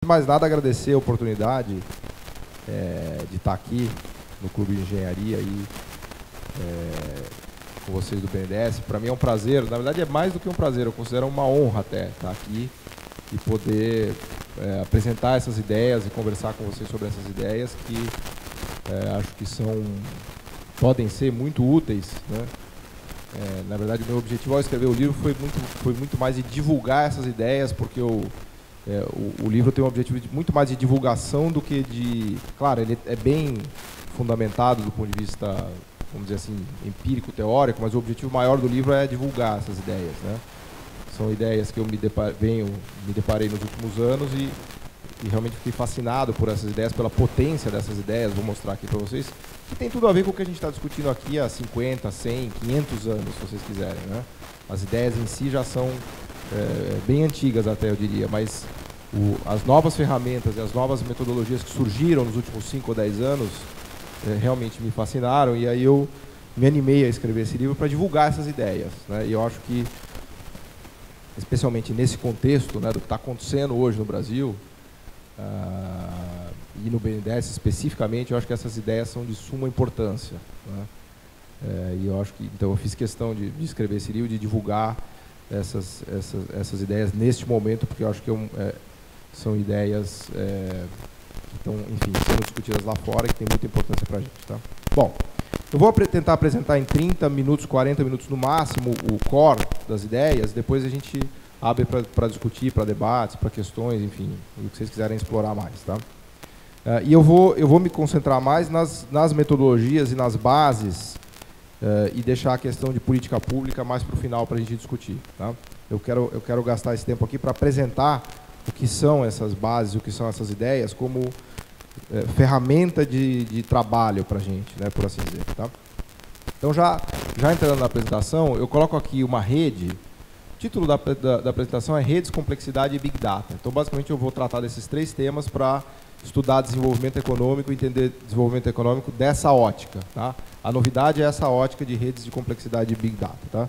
mais nada, agradecer a oportunidade de estar aqui no Clube de Engenharia e com vocês do BNDES. Para mim é um prazer, na verdade é mais do que um prazer, eu considero uma honra até estar aqui e poder apresentar essas ideias e conversar com vocês sobre essas ideias que acho que podem ser muito úteis, né? Na verdade, o meu objetivo ao escrever o livro foi muito mais de divulgar essas ideias, porque o livro tem um objetivo muito mais de divulgação do que de... Claro, ele é bem fundamentado do ponto de vista, vamos dizer assim, empírico, teórico, mas o objetivo maior do livro é divulgar essas ideias, né? São ideias que eu me deparei nos últimos anos e realmente fiquei fascinado por essas ideias, pela potência dessas ideias. Vou mostrar aqui para vocês, que tem tudo a ver com o que a gente está discutindo aqui há 50, 100, 500 anos, se vocês quiserem, né? As ideias em si já são bem antigas até, eu diria, mas as novas ferramentas e as novas metodologias que surgiram nos últimos 5 ou 10 anos realmente me fascinaram, e aí eu me animei a escrever esse livro para divulgar essas ideias, né? E eu acho que, especialmente nesse contexto, né, do que está acontecendo hoje no Brasil, e no BNDES especificamente, eu acho que essas ideias são de suma importância, né? E eu acho que, então, eu fiz questão de escrever esse livro, de divulgar essas ideias neste momento, porque eu acho que são ideias que estão, enfim, sendo discutidas lá fora e que têm muita importância para a gente, tá? Bom, eu vou tentar apresentar em 30 minutos, 40 minutos no máximo, o core das ideias, depois a gente abre para discutir, para debates, para questões, enfim, o que vocês quiserem explorar mais, tá? E eu vou me concentrar mais nas metodologias e nas bases e deixar a questão de política pública mais para o final para a gente discutir, tá? Eu quero gastar esse tempo aqui para apresentar o que são essas bases, o que são essas ideias, como ferramenta de trabalho para a gente, né, por assim dizer, tá? Então, já entrando na apresentação, eu coloco aqui uma rede. O título da apresentação é Redes, Complexidade e Big Data. Então, basicamente, eu vou tratar desses 3 temas para estudar desenvolvimento econômico e entender desenvolvimento econômico dessa ótica, tá? A novidade é essa ótica de redes de complexidade e Big Data, tá?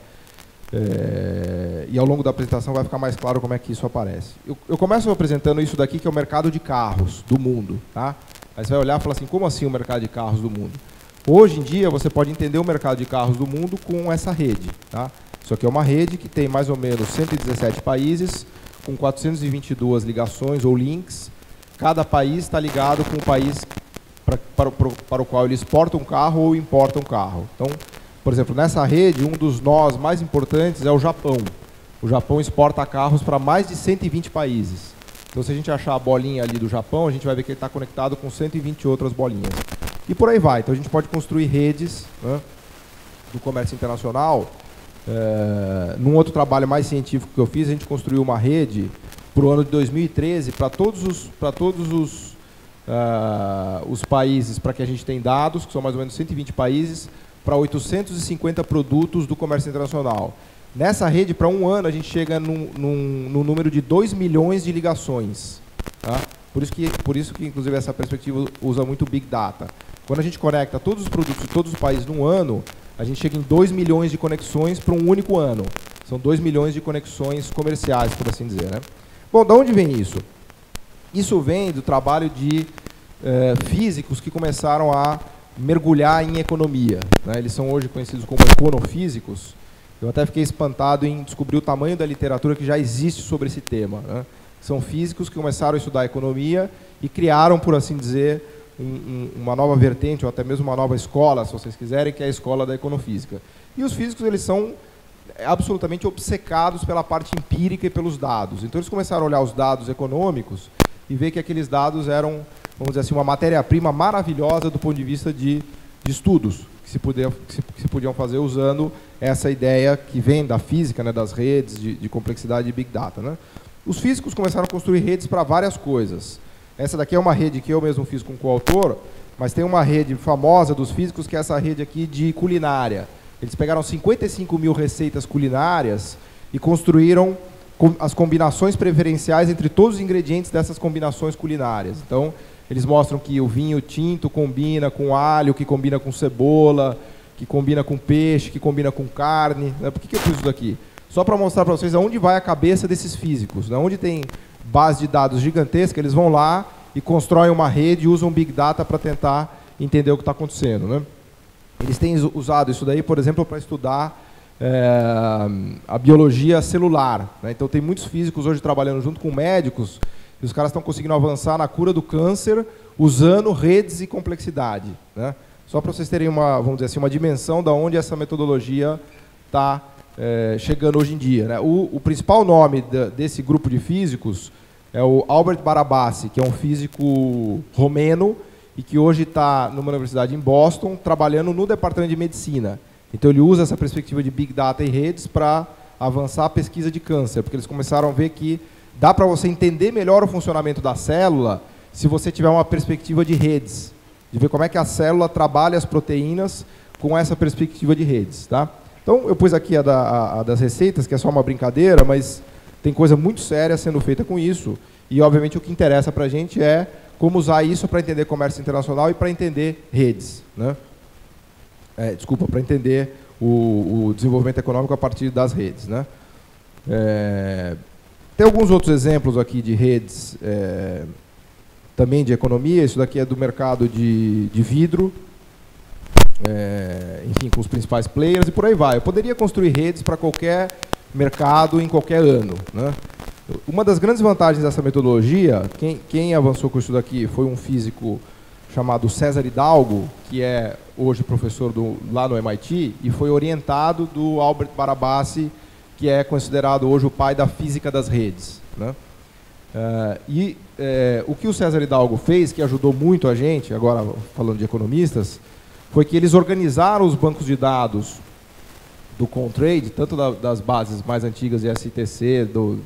E ao longo da apresentação vai ficar mais claro como é que isso aparece. Eu começo apresentando isso daqui, que é o mercado de carros do mundo, tá? Aí você vai olhar e falar assim, como assim o mercado de carros do mundo? Hoje em dia, você pode entender o mercado de carros do mundo com essa rede, tá? Isso aqui é uma rede que tem mais ou menos 117 países, com 422 ligações ou links. Cada país está ligado com o país para o qual ele exporta um carro ou importa um carro. Então, por exemplo, nessa rede, um dos nós mais importantes é o Japão. O Japão exporta carros para mais de 120 países. Então, se a gente achar a bolinha ali do Japão, a gente vai ver que ele está conectado com 120 outras bolinhas. E por aí vai. Então, a gente pode construir redes, né, do comércio internacional. Num outro trabalho mais científico que eu fiz, a gente construiu uma rede para o ano de 2013 para todos os países para que a gente tem dados, que são mais ou menos 120 países, para 850 produtos do comércio internacional. Nessa rede, para um ano, a gente chega num número de 2 milhões de ligações, tá? Por isso que, inclusive, essa perspectiva usa muito Big Data. Quando a gente conecta todos os produtos de todos os países num ano, a gente chega em 2 milhões de conexões para um único ano. São 2 milhões de conexões comerciais, por assim dizer, né? Bom, de onde vem isso? Isso vem do trabalho de físicos que começaram a mergulhar em economia, né? Eles são hoje conhecidos como econofísicos. Eu até fiquei espantado em descobrir o tamanho da literatura que já existe sobre esse tema, né? São físicos que começaram a estudar economia e criaram, por assim dizer, uma nova vertente, ou até mesmo uma nova escola, se vocês quiserem, que é a escola da econofísica. E os físicos, eles são absolutamente obcecados pela parte empírica e pelos dados. Então, eles começaram a olhar os dados econômicos e ver que aqueles dados eram, vamos dizer assim, uma matéria-prima maravilhosa do ponto de vista de estudos que se podiam fazer usando essa ideia que vem da física, né, das redes de complexidade e Big Data, né? Os físicos começaram a construir redes para várias coisas. Essa daqui é uma rede que eu mesmo fiz com o coautor, mas tem uma rede famosa dos físicos, que é essa rede aqui de culinária. Eles pegaram 55 mil receitas culinárias e construíram as combinações preferenciais entre todos os ingredientes dessas combinações culinárias. Então, eles mostram que o vinho tinto combina com alho, que combina com cebola, que combina com peixe, que combina com carne, né? Por que eu fiz isso daqui? Só para mostrar para vocês aonde vai a cabeça desses físicos, né? Onde tem base de dados gigantesca, eles vão lá e constroem uma rede e usam Big Data para tentar entender o que está acontecendo, né? Eles têm usado isso daí, por exemplo, para estudar a biologia celular, né? Então tem muitos físicos hoje trabalhando junto com médicos e os caras estão conseguindo avançar na cura do câncer usando redes e complexidade, né? Só para vocês terem vamos dizer assim, uma dimensão de onde essa metodologia está chegando hoje em dia, né? O principal nome desse grupo de físicos é o Albert Barabasi, que é um físico romeno e que hoje está numa universidade em Boston, trabalhando no departamento de medicina. Então ele usa essa perspectiva de Big Data e redes para avançar a pesquisa de câncer, porque eles começaram a ver que dá para você entender melhor o funcionamento da célula se você tiver uma perspectiva de redes, de ver como é que a célula trabalha as proteínas com essa perspectiva de redes, tá? Então eu pus aqui a das receitas, que é só uma brincadeira, mas tem coisa muito séria sendo feita com isso, e obviamente o que interessa para a gente é como usar isso para entender comércio internacional e para entender redes, né? Desculpa, para entender o desenvolvimento econômico a partir das redes, né? Tem alguns outros exemplos aqui de redes também de economia. Isso daqui é do mercado de vidro, enfim, com os principais players e por aí vai. Eu poderia construir redes para qualquer mercado em qualquer ano, né? Uma das grandes vantagens dessa metodologia, quem avançou com isso daqui foi um físico chamado César Hidalgo, que é hoje professor lá no MIT, e foi orientado do Albert Barabasi, que é considerado hoje o pai da física das redes, né? O que o César Hidalgo fez, que ajudou muito a gente, agora falando de economistas, foi que eles organizaram os bancos de dados do Comtrade, tanto das bases mais antigas de STC, do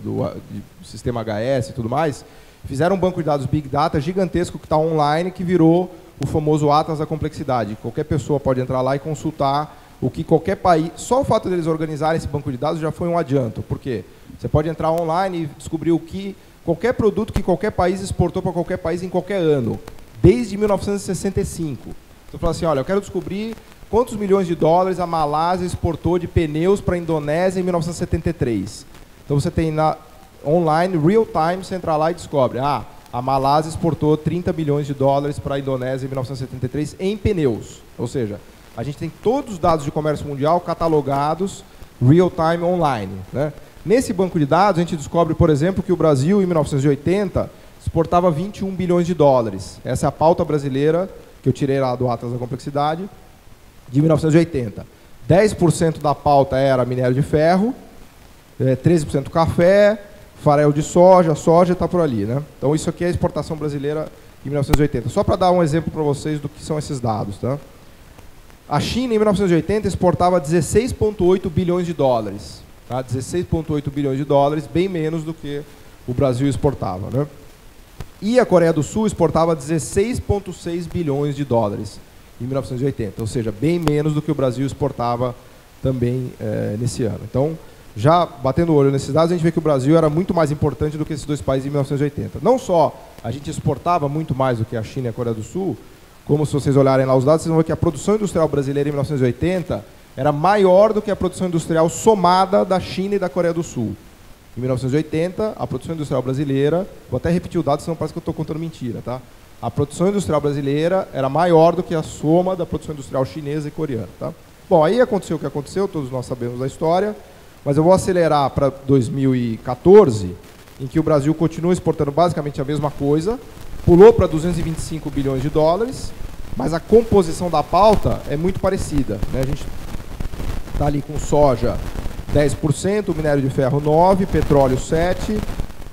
sistema HS e tudo mais, fizeram um banco de dados Big Data gigantesco que está online, que virou o famoso Atlas da Complexidade. Qualquer pessoa pode entrar lá e consultar o que qualquer país... Só o fato deles organizarem esse banco de dados já foi um adianto. Por quê? Você pode entrar online e descobrir o que qualquer produto que qualquer país exportou para qualquer país em qualquer ano, desde 1965. Você fala assim, olha, eu quero descobrir quantos milhões de dólares a Malásia exportou de pneus para a Indonésia em 1973. Então você tem online, real time, você entra lá e descobre, a Malásia exportou 30 milhões de dólares para a Indonésia em 1973 em pneus. Ou seja, a gente tem todos os dados de comércio mundial catalogados real time online, né? Nesse banco de dados, a gente descobre, por exemplo, que o Brasil, em 1980, exportava 21 bilhões de dólares. Essa é a pauta brasileira que eu tirei lá do Atlas da Complexidade, de 1980. 10% da pauta era minério de ferro, 13% café, farelo de soja está por ali, né? Então isso aqui é a exportação brasileira em 1980. Só para dar um exemplo para vocês do que são esses dados, tá? A China, em 1980, exportava 16,8 bilhões de dólares. Tá? 16,8 bilhões de dólares, bem menos do que o Brasil exportava, né? E a Coreia do Sul exportava 16,6 bilhões de dólares em 1980, ou seja, bem menos do que o Brasil exportava também nesse ano. Então, já batendo o olho nesses dados, a gente vê que o Brasil era muito mais importante do que esses dois países em 1980. Não só a gente exportava muito mais do que a China e a Coreia do Sul, como se vocês olharem lá os dados, vocês vão ver que a produção industrial brasileira em 1980 era maior do que a produção industrial somada da China e da Coreia do Sul. Em 1980, a produção industrial brasileira, vou até repetir o dado, senão parece que eu estou contando mentira, tá? A produção industrial brasileira era maior do que a soma da produção industrial chinesa e coreana, tá? Bom, aí aconteceu o que aconteceu, todos nós sabemos a história, mas eu vou acelerar para 2014, em que o Brasil continua exportando basicamente a mesma coisa, pulou para 225 bilhões de dólares, mas a composição da pauta é muito parecida, né? A gente está ali com soja 10%, minério de ferro 9%, petróleo 7%,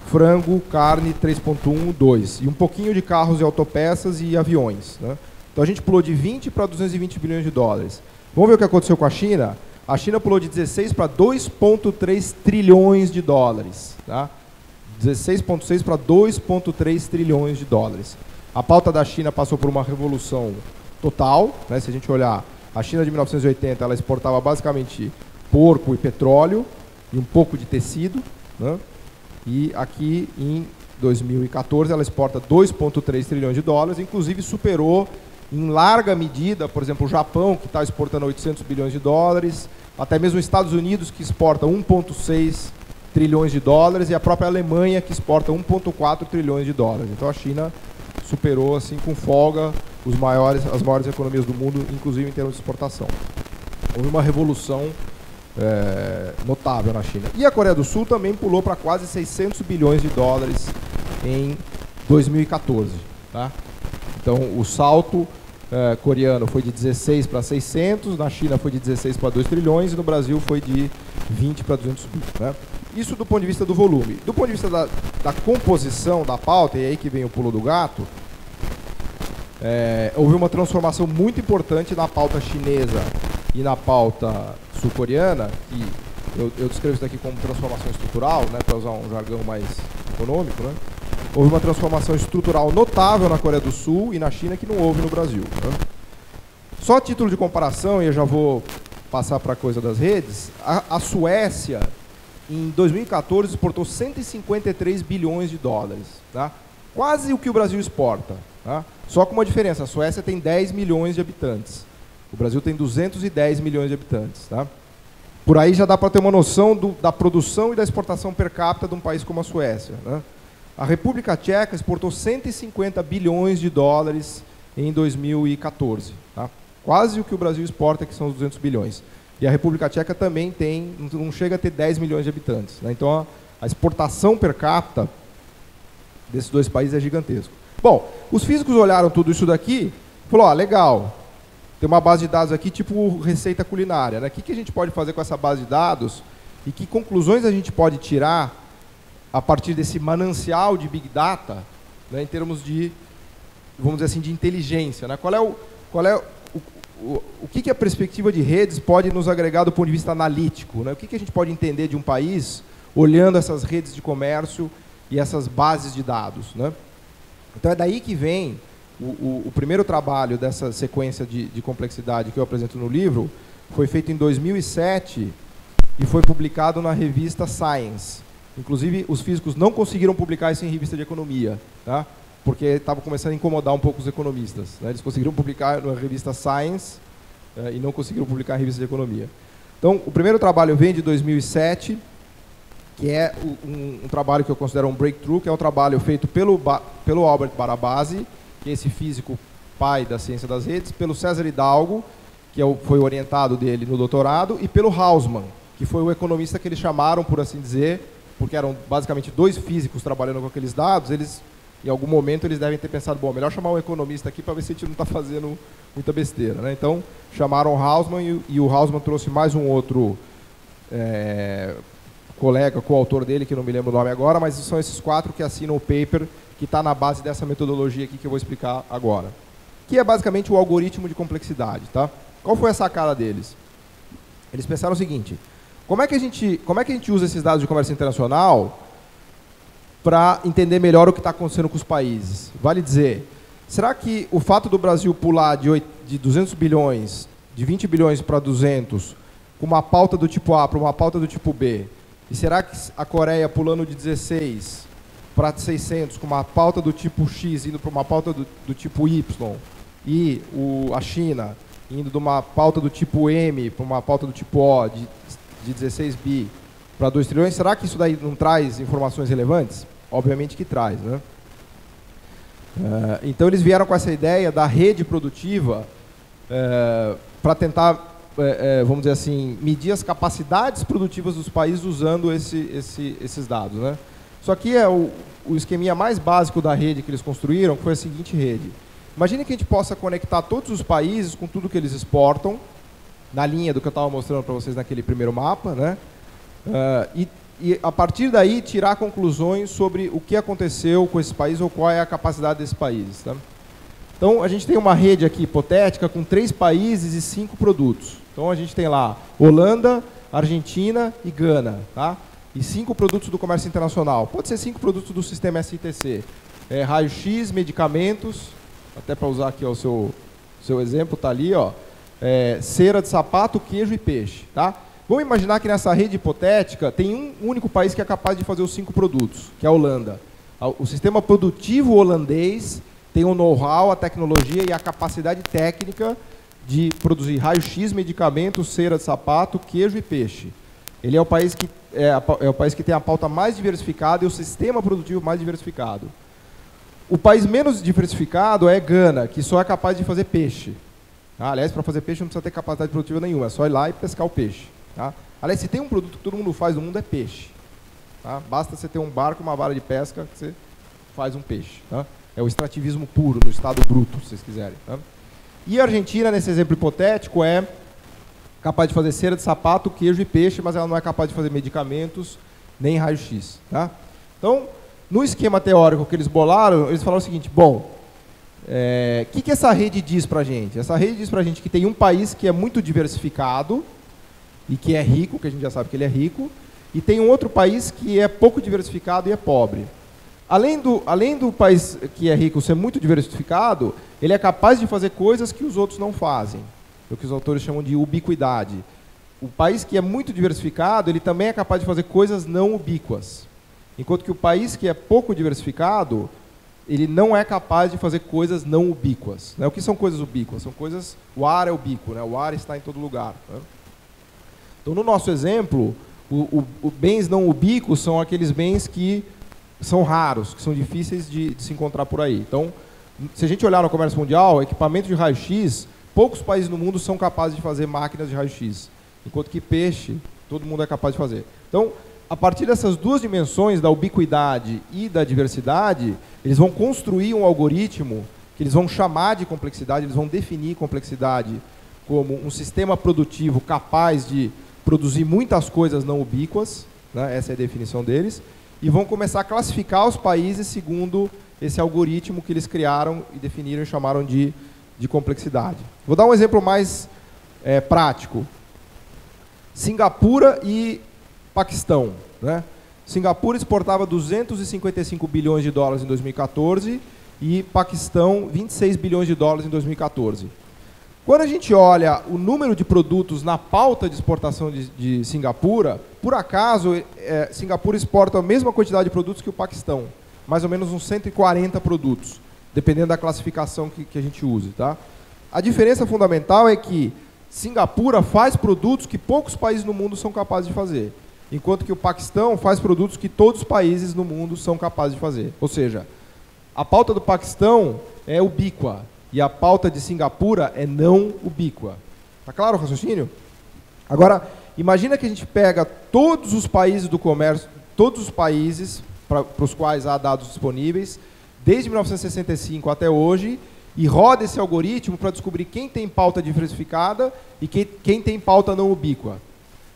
frango, carne 3,1%, 2%. E um pouquinho de carros e autopeças e aviões, né? Então a gente pulou de 20 para 220 bilhões de dólares. Vamos ver o que aconteceu com a China? A China pulou de 16 para 2,3 trilhões de dólares. Tá? 16,6 para 2,3 trilhões de dólares. A pauta da China passou por uma revolução total, né? Se a gente olhar, a China de 1980 ela exportava basicamente porco e petróleo e um pouco de tecido, né? E aqui em 2014 ela exporta 2,3 trilhões de dólares, inclusive superou em larga medida, por exemplo, o Japão, que está exportando 800 bilhões de dólares, até mesmo os Estados Unidos, que exporta 1,6 trilhões de dólares, e a própria Alemanha, que exporta 1,4 trilhões de dólares. Então a China superou assim com folga as maiores economias do mundo, inclusive em termos de exportação. Houve uma revolução notável na China. E a Coreia do Sul também pulou para quase 600 bilhões de dólares em 2014. Tá? Então o salto coreano foi de 16 para 600, na China foi de 16 para 2 trilhões e no Brasil foi de 20 para 200 bilhões. Né? Isso do ponto de vista do volume. Do ponto de vista da composição da pauta, e aí que vem o pulo do gato, houve uma transformação muito importante na pauta chinesa e na pauta sul-coreana, que eu descrevo isso daqui como transformação estrutural, né, para usar um jargão mais econômico. Né? Houve uma transformação estrutural notável na Coreia do Sul e na China que não houve no Brasil. Né? Só a título de comparação, e eu já vou passar para a coisa das redes, a Suécia, em 2014, exportou 153 bilhões de dólares. Tá? Quase o que o Brasil exporta. Tá? Só com uma diferença, a Suécia tem 10 milhões de habitantes. O Brasil tem 210 milhões de habitantes. Tá? Por aí já dá para ter uma noção da produção e da exportação per capita de um país como a Suécia. Né? A República Tcheca exportou 150 bilhões de dólares em 2014. Tá? Quase o que o Brasil exporta, que são os 200 bilhões. E a República Tcheca também não chega a ter 10 milhões de habitantes. Né? Então a exportação per capita desses dois países é gigantesco. Bom, os físicos olharam tudo isso daqui e falaram, legal, tem uma base de dados aqui tipo receita culinária. Né? O que a gente pode fazer com essa base de dados e que conclusões a gente pode tirar a partir desse manancial de Big Data, né, em termos de, vamos dizer assim, de inteligência. Né? O que a perspectiva de redes pode nos agregar do ponto de vista analítico? Né? O que a gente pode entender de um país olhando essas redes de comércio e essas bases de dados? Né? Então é daí que vem o primeiro trabalho dessa sequência de complexidade que eu apresento no livro, foi feito em 2007 e foi publicado na revista Science. Inclusive, os físicos não conseguiram publicar isso em revista de economia, tá? Porque estava começando a incomodar um pouco os economistas. Né? Eles conseguiram publicar na revista Science e não conseguiram publicar em revista de economia. Então, o primeiro trabalho vem de 2007, que é um trabalho que eu considero um breakthrough, que é um trabalho feito pelo Albert Barabasi, que é esse físico pai da ciência das redes, pelo César Hidalgo, que foi orientado dele no doutorado, e pelo Hausmann, que foi o economista que eles chamaram, por assim dizer, porque eram basicamente dois físicos trabalhando com aqueles dados, em algum momento eles devem ter pensado, bom, melhor chamar um economista aqui para ver se a gente não está fazendo muita besteira. Né? Então, chamaram o Hausmann e o Hausmann trouxe mais um outro colega, coautor dele, que não me lembro o nome agora, mas são esses 4 que assinam o paper que está na base dessa metodologia aqui que eu vou explicar agora. Que é basicamente o algoritmo de complexidade. Tá? Qual foi a sacada deles? Eles pensaram o seguinte, como é que a gente usa esses dados de comércio internacional para entender melhor o que está acontecendo com os países? Vale dizer, será que o fato do Brasil pular de 200 bilhões, de 20 bilhões para 200, com uma pauta do tipo A para uma pauta do tipo B, e será que a Coreia pulando de 16 para 600, com uma pauta do tipo X indo para uma pauta do tipo Y, e a China indo de uma pauta do tipo M para uma pauta do tipo O, de 16 bi para 2 trilhões, será que isso daí não traz informações relevantes? Obviamente que traz. Né? Então eles vieram com essa ideia da rede produtiva para tentar, vamos dizer assim, medir as capacidades produtivas dos países usando esses dados. Né? Isso aqui é o esqueminha mais básico da rede que eles construíram, que foi a seguinte rede. Imagine que a gente possa conectar todos os países com tudo que eles exportam, na linha do que eu estava mostrando para vocês naquele primeiro mapa, né? E a partir daí tirar conclusões sobre o que aconteceu com esses países ou qual é a capacidade desses países. Tá? Então a gente tem uma rede aqui hipotética com 3 países e 5 produtos. Então a gente tem lá Holanda, Argentina e Gana. Tá? E 5 produtos do comércio internacional. Pode ser 5 produtos do sistema SITC. Raio-X, medicamentos, até para usar aqui o seu exemplo, está ali, ó. Cera de sapato, queijo e peixe. Tá? Vamos imaginar que nessa rede hipotética tem um único país que é capaz de fazer os 5 produtos, que é a Holanda. O sistema produtivo holandês tem o know-how, a tecnologia e a capacidade técnica de produzir raio-x, medicamentos, cera de sapato, queijo e peixe. ele é o país que é o país que tem a pauta mais diversificada e o sistema produtivo mais diversificado. O país menos diversificado é Gana, que só é capaz de fazer peixe. Tá? Aliás, para fazer peixe não precisa ter capacidade produtiva nenhuma, é só ir lá e pescar o peixe. Tá? Aliás, se tem um produto que todo mundo faz no mundo é peixe. Tá? Basta você ter um barco e uma vara de pesca que você faz um peixe. Tá? É o extrativismo puro, no estado bruto, se vocês quiserem. Tá? E a Argentina, nesse exemplo hipotético, é capaz de fazer cera de sapato, queijo e peixe, mas ela não é capaz de fazer medicamentos nem raio-x. Tá? Então, no esquema teórico que eles bolaram, eles falaram o seguinte, bom, o que essa rede diz para a gente? Essa rede diz para a gente que tem um país que é muito diversificado e que é rico, que a gente já sabe que ele é rico, e tem um outro país que é pouco diversificado e é pobre. Além do país que é rico ser muito diversificado, ele é capaz de fazer coisas que os outros não fazem, o que os autores chamam de ubiquidade. O país que é muito diversificado, ele também é capaz de fazer coisas não ubíquas, enquanto que o país que é pouco diversificado, ele não é capaz de fazer coisas não ubíquas. Né? O que são coisas ubíquas? São coisas... O ar é ubíquo, né? O ar está em todo lugar. Né? Então, no nosso exemplo, bens não ubíquos são aqueles bens que são raros, que são difíceis de se encontrar por aí. Então, se a gente olhar no comércio mundial, equipamento de raio-x, poucos países no mundo são capazes de fazer máquinas de raio-x, enquanto que peixe, todo mundo é capaz de fazer. Então, a partir dessas duas dimensões, da ubiquidade e da diversidade, eles vão construir um algoritmo que eles vão chamar de complexidade, eles vão definir complexidade como um sistema produtivo capaz de produzir muitas coisas não ubíquas, né? Essa é a definição deles, e vão começar a classificar os países segundo esse algoritmo que eles criaram e definiram e chamaram de complexidade. Vou dar um exemplo mais prático. Singapura e Paquistão. Né? Singapura exportava 255 bilhões de dólares em 2014 e Paquistão 26 bilhões de dólares em 2014. Quando a gente olha o número de produtos na pauta de exportação de Singapura, por acaso, Singapura exporta a mesma quantidade de produtos que o Paquistão, mais ou menos uns 140 produtos, dependendo da classificação que a gente use. Tá? A diferença fundamental é que Singapura faz produtos que poucos países no mundo são capazes de fazer, enquanto que o Paquistão faz produtos que todos os países no mundo são capazes de fazer. Ou seja, a pauta do Paquistão é ubíqua e a pauta de Singapura é não ubíqua. Está claro o raciocínio? Agora, imagina que a gente pega todos os países do comércio, todos os países para os quais há dados disponíveis, desde 1965 até hoje, e roda esse algoritmo para descobrir quem tem pauta diversificada e quem tem pauta não ubíqua.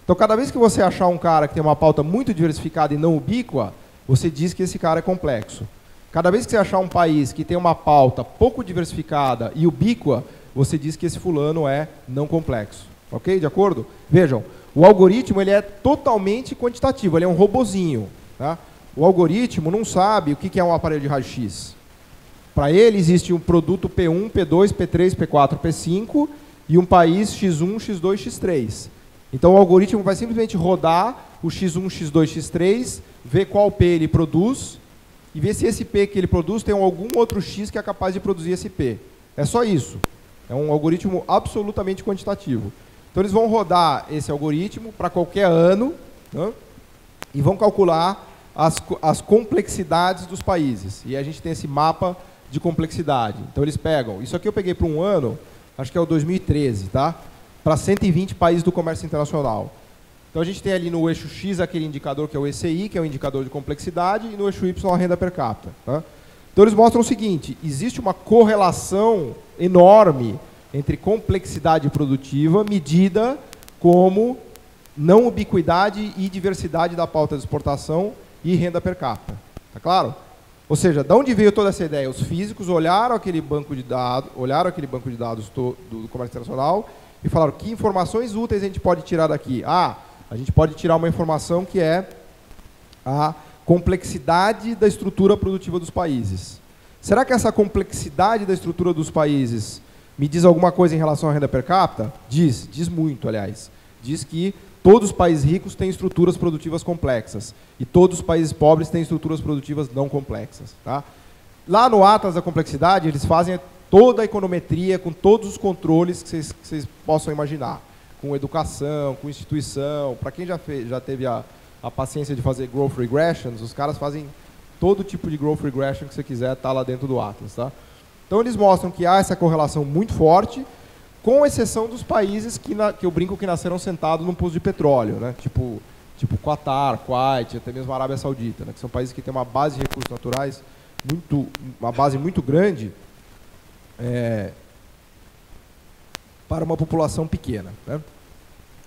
Então, cada vez que você achar um cara que tem uma pauta muito diversificada e não ubíqua, você diz que esse cara é complexo. Cada vez que você achar um país que tem uma pauta pouco diversificada e ubíqua, você diz que esse fulano é não complexo. Ok? De acordo? Vejam, o algoritmo ele é totalmente quantitativo, ele é um robozinho. Tá? O algoritmo não sabe o que é um aparelho de raio-x. Para ele existe um produto P1, P2, P3, P4, P5 e um país X1, X2, X3. Então o algoritmo vai simplesmente rodar o X1, X2, X3, ver qual P ele produz e ver se esse P que ele produz tem algum outro X que é capaz de produzir esse P. É só isso. É um algoritmo absolutamente quantitativo. Então eles vão rodar esse algoritmo para qualquer ano, né, e vão calcular as complexidades dos países. E a gente tem esse mapa de complexidade. Então eles pegam, isso aqui eu peguei para um ano, acho que é o 2013, tá? Para 120 países do comércio internacional. Então a gente tem ali no eixo X aquele indicador que é o ECI, que é o indicador de complexidade, e no eixo Y a renda per capita. Tá? Então eles mostram o seguinte, existe uma correlação enorme entre complexidade produtiva medida como não ubiquidade e diversidade da pauta de exportação e renda per capita. Tá claro? Ou seja, de onde veio toda essa ideia? Os físicos olharam aquele banco de dados, do comércio internacional e falaram que informações úteis a gente pode tirar daqui. Ah, a gente pode tirar uma informação que é a complexidade da estrutura produtiva dos países. Será que essa complexidade da estrutura dos países me diz alguma coisa em relação à renda per capita? Diz muito, aliás. Diz que todos os países ricos têm estruturas produtivas complexas e todos os países pobres têm estruturas produtivas não complexas. Tá? Lá no Atlas da Complexidade, eles fazem toda a econometria com todos os controles que vocês possam imaginar. com educação, com instituição. Para quem já teve a paciência de fazer growth regressions, os caras fazem todo tipo de growth regression que você quiser, tá lá dentro do Atlas, tá? Então eles mostram que há essa correlação muito forte, com exceção dos países que eu brinco que nasceram sentados num poço de petróleo, né? Tipo Qatar, Kuwait, até mesmo a Arábia Saudita, né? Que são países que têm uma base de recursos naturais uma base muito grande para uma população pequena, né?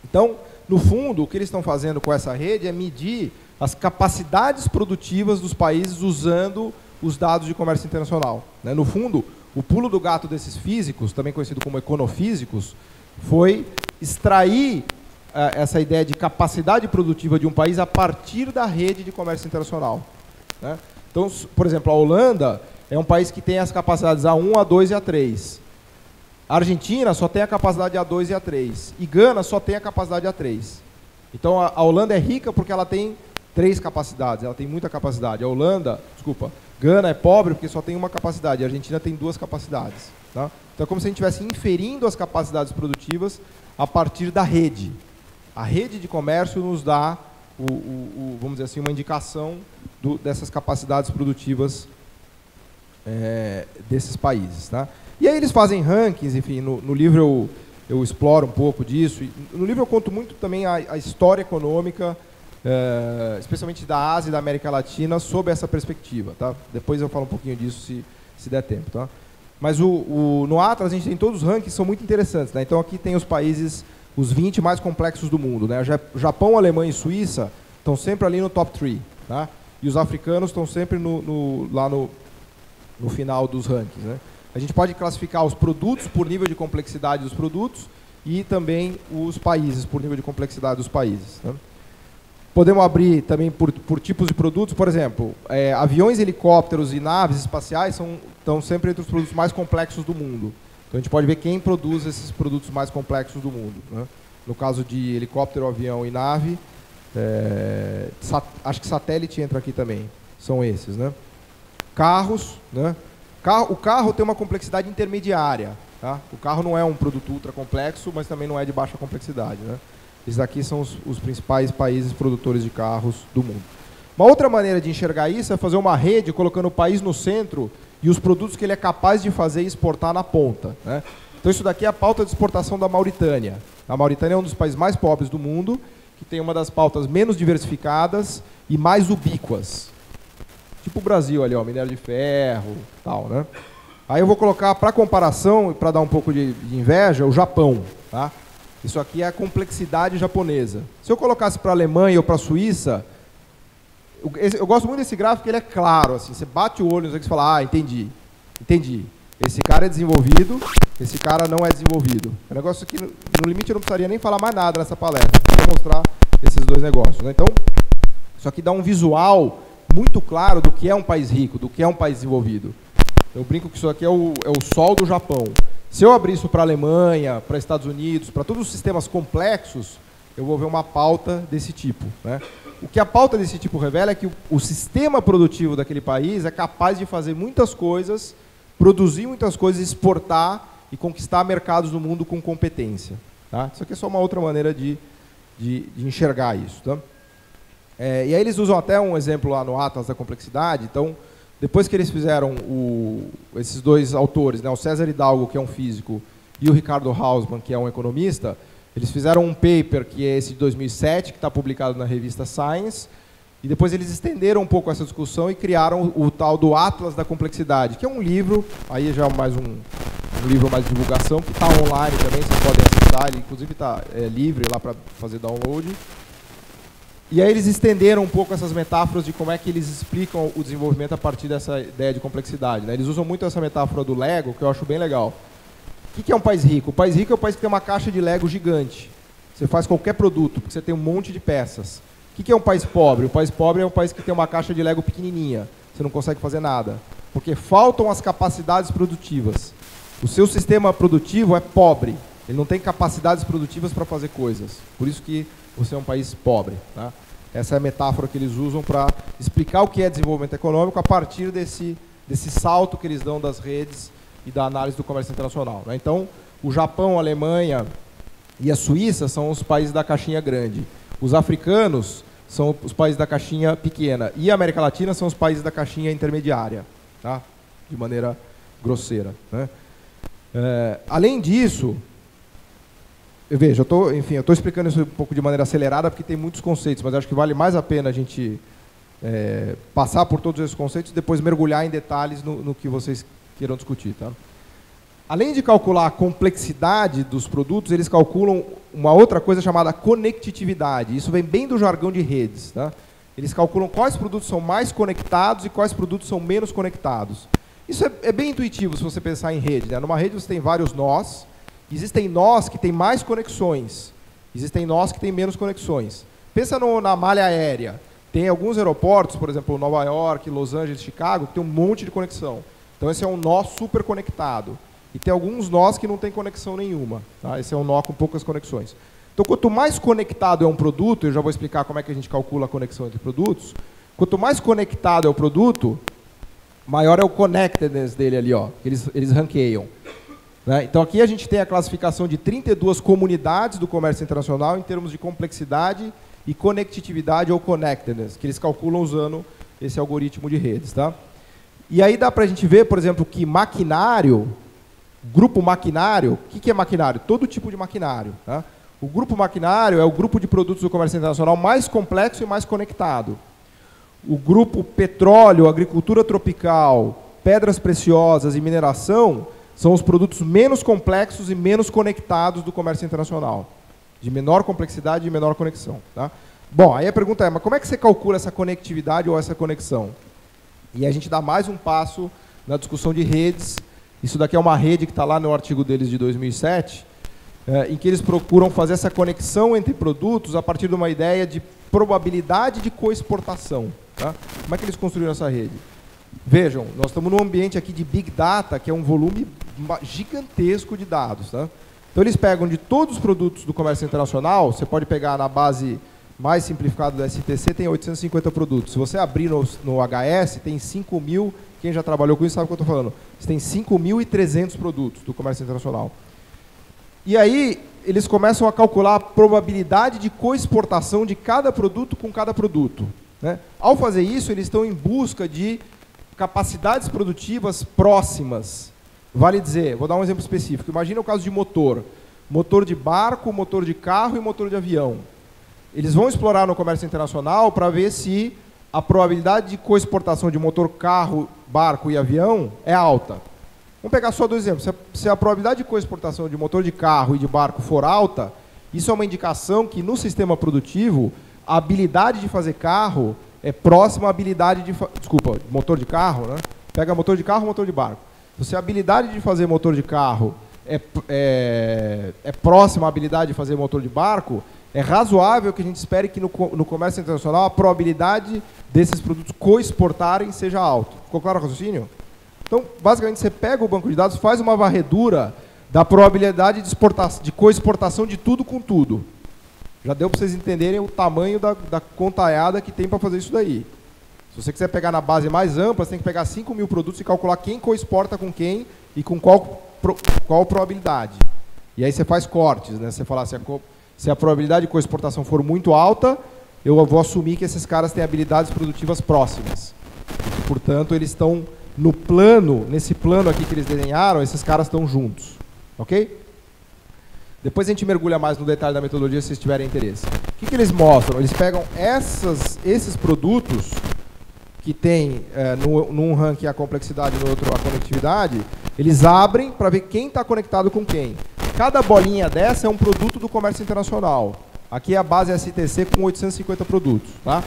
Então, no fundo, o que eles estão fazendo com essa rede é medir as capacidades produtivas dos países usando os dados de comércio internacional, né? No fundo, o pulo do gato desses físicos, também conhecido como econofísicos, foi extrair essa ideia de capacidade produtiva de um país a partir da rede de comércio internacional, né? Então, por exemplo, a Holanda é um país que tem as capacidades A1, A2 e A3. A Argentina só tem a capacidade A2 e A3. E Gana só tem a capacidade A3. Então, a Holanda é rica porque ela tem 3 capacidades, ela tem muita capacidade. Gana é pobre porque só tem uma capacidade, a Argentina tem 2 capacidades, tá? Então é como se a gente estivesse inferindo as capacidades produtivas a partir da rede. A rede de comércio nos dá, vamos dizer assim, uma indicação dessas capacidades produtivas desses países, tá? E aí eles fazem rankings, enfim, no livro eu exploro um pouco disso. No livro eu conto muito também a história econômica, especialmente da Ásia e da América Latina, sob essa perspectiva, tá? Depois eu falo um pouquinho disso se der tempo, tá? Mas no Atlas a gente tem todos os rankings que são muito interessantes, né? Então aqui tem os países, os 20 mais complexos do mundo, né? Japão, Alemanha e Suíça estão sempre ali no top 3, tá? E os africanos estão sempre lá no final dos rankings, né? A gente pode classificar os produtos por nível de complexidade dos produtos e também os países por nível de complexidade dos países, né? Podemos abrir também por tipos de produtos. Por exemplo, aviões, helicópteros e naves espaciais estão sempre entre os produtos mais complexos do mundo. Então a gente pode ver quem produz esses produtos mais complexos do mundo, né? No caso de helicóptero, avião e nave, acho que satélite entra aqui também. São esses, né? Carros, né? O carro tem uma complexidade intermediária, tá? O carro não é um produto ultra complexo, mas também não é de baixa complexidade, né? Esses aqui são os principais países produtores de carros do mundo. Uma outra maneira de enxergar isso é fazer uma rede colocando o país no centro e os produtos que ele é capaz de fazer e exportar na ponta, né? Então isso daqui é a pauta de exportação da Mauritânia. A Mauritânia é um dos países mais pobres do mundo, que tem uma das pautas menos diversificadas e mais ubíquas. Tipo o Brasil ali, ó, minério de ferro, tal, né? Aí eu vou colocar, para comparação, para dar um pouco de inveja, o Japão, tá? Isso aqui é a complexidade japonesa. Se eu colocasse para a Alemanha ou para a Suíça, eu gosto muito desse gráfico, ele é claro, assim, você bate o olho e você fala, entendi. Esse cara é desenvolvido, esse cara não é desenvolvido. É um negócio que, no limite, eu não precisaria nem falar mais nada nessa palestra, para mostrar esses dois negócios, né? Então, isso aqui dá um visual muito claro do que é um país rico, do que é um país desenvolvido. Eu brinco que isso aqui é o sol do Japão. Se eu abrir isso para a Alemanha, para Estados Unidos, para todos os sistemas complexos, eu vou ver uma pauta desse tipo, né? O que a pauta desse tipo revela é que o sistema produtivo daquele país é capaz de fazer muitas coisas, produzir muitas coisas, exportar e conquistar mercados no mundo com competência, tá? Isso aqui é só uma outra maneira de enxergar isso, tá? E aí eles usam até um exemplo lá no Atlas da Complexidade. Então, depois que eles fizeram esses dois autores, né, o César Hidalgo, que é um físico, e o Ricardo Hausmann, que é um economista, eles fizeram um paper, que é esse de 2007, que está publicado na revista Science, e depois eles estenderam um pouco essa discussão e criaram o tal do Atlas da Complexidade, que é um livro, aí já é mais um livro mais de divulgação, que está online também, vocês podem acessar, ele inclusive está livre lá para fazer download. E aí eles estenderam um pouco essas metáforas de como é que eles explicam o desenvolvimento a partir dessa ideia de complexidade, né? Eles usam muito essa metáfora do Lego, que eu acho bem legal. O que é um país rico? O país rico é o país que tem uma caixa de Lego gigante. Você faz qualquer produto, porque você tem um monte de peças. O que é um país pobre? O país pobre é um país que tem uma caixa de Lego pequenininha. Você não consegue fazer nada, porque faltam as capacidades produtivas. O seu sistema produtivo é pobre. Ele não tem capacidades produtivas para fazer coisas. Por isso que você é um país pobre, tá? Essa é a metáfora que eles usam para explicar o que é desenvolvimento econômico a partir desse salto que eles dão das redes e da análise do comércio internacional, né? Então, o Japão, a Alemanha e a Suíça são os países da caixinha grande. Os africanos são os países da caixinha pequena. E a América Latina são os países da caixinha intermediária, tá? De maneira grosseira, né? Além disso, veja, eu estou explicando isso um pouco de maneira acelerada porque tem muitos conceitos, mas acho que vale mais a pena a gente passar por todos esses conceitos e depois mergulhar em detalhes no que vocês queiram discutir, tá? Além de calcular a complexidade dos produtos, eles calculam uma outra coisa chamada conectividade. Isso vem bem do jargão de redes, tá? Eles calculam quais produtos são mais conectados e quais produtos são menos conectados. Isso é bem intuitivo se você pensar em rede, né? Numa rede você tem vários nós, existem nós que têm mais conexões, existem nós que têm menos conexões. Pensa na malha aérea. Tem alguns aeroportos, por exemplo, Nova York, Los Angeles, Chicago, que tem um monte de conexão. Então esse é um nó super conectado. E tem alguns nós que não tem conexão nenhuma, tá? Esse é um nó com poucas conexões. Então, quanto mais conectado é um produto, eu já vou explicar como é que a gente calcula a conexão entre produtos, quanto mais conectado é o produto, maior é o connectedness dele ali, ó, eles ranqueiam, né? Então, aqui a gente tem a classificação de 32 comunidades do comércio internacional em termos de complexidade e conectividade ou connectedness, que eles calculam usando esse algoritmo de redes, tá? E aí dá para a gente ver, por exemplo, que maquinário... Grupo maquinário, o que é maquinário? Todo tipo de maquinário, tá? O grupo maquinário é o grupo de produtos do comércio internacional mais complexo e mais conectado. O grupo petróleo, agricultura tropical, pedras preciosas e mineração são os produtos menos complexos e menos conectados do comércio internacional. De menor complexidade e menor conexão, tá? Bom, aí a pergunta é, mas como é que você calcula essa conectividade ou essa conexão? E a gente dá mais um passo na discussão de redes. Isso daqui é uma rede que está lá no artigo deles de 2007, em que eles procuram fazer essa conexão entre produtos a partir de uma ideia de probabilidade de coexportação, tá? Como é que eles construíram essa rede? Vejam, nós estamos num ambiente aqui de Big Data, que é um volume gigantesco de dados, tá? Então eles pegam de todos os produtos do comércio internacional, você pode pegar na base mais simplificada do STC, tem 850 produtos. Se você abrir no HS, tem 5.000... Quem já trabalhou com isso sabe o que eu estou falando. Você tem 5.300 produtos do comércio internacional. E aí, eles começam a calcular a probabilidade de coexportação de cada produto com cada produto, né? Ao fazer isso, eles estão em busca de capacidades produtivas próximas. Vale dizer, vou dar um exemplo específico. Imagina o caso de motor. Motor de barco, motor de carro e motor de avião. Eles vão explorar no comércio internacional para ver se a probabilidade de coexportação de motor, carro, barco e avião é alta. Vamos pegar só dois exemplos. Se a probabilidade de coexportação de motor de carro e de barco for alta, isso é uma indicação que no sistema produtivo a habilidade de fazer carro é próxima à habilidade de... Desculpa, motor de carro, né? Pega motor de carro, motor de barco. Se a habilidade de fazer motor de carro é próxima à habilidade de fazer motor de barco, é razoável que a gente espere que no comércio internacional a probabilidade desses produtos coexportarem seja alta. Ficou claro o raciocínio? Então, basicamente, você pega o banco de dados, faz uma varredura da probabilidade de coexportação de tudo com tudo. Já deu para vocês entenderem o tamanho da contaiada que tem para fazer isso daí. Se você quiser pegar na base mais ampla, você tem que pegar 5.000 produtos e calcular quem coexporta com quem e com qual probabilidade. E aí você faz cortes, né? Você fala, se a probabilidade de coexportação for muito alta, eu vou assumir que esses caras têm habilidades produtivas próximas. Portanto, eles estão no plano, nesse plano aqui que eles desenharam, esses caras estão juntos. Ok? Depois a gente mergulha mais no detalhe da metodologia, se vocês tiverem interesse. O que eles mostram? Eles pegam esses produtos que tem num ranking a complexidade, no outro a conectividade, eles abrem para ver quem está conectado com quem. Cada bolinha dessa é um produto do comércio internacional. Aqui é a base STC com 850 produtos, tá?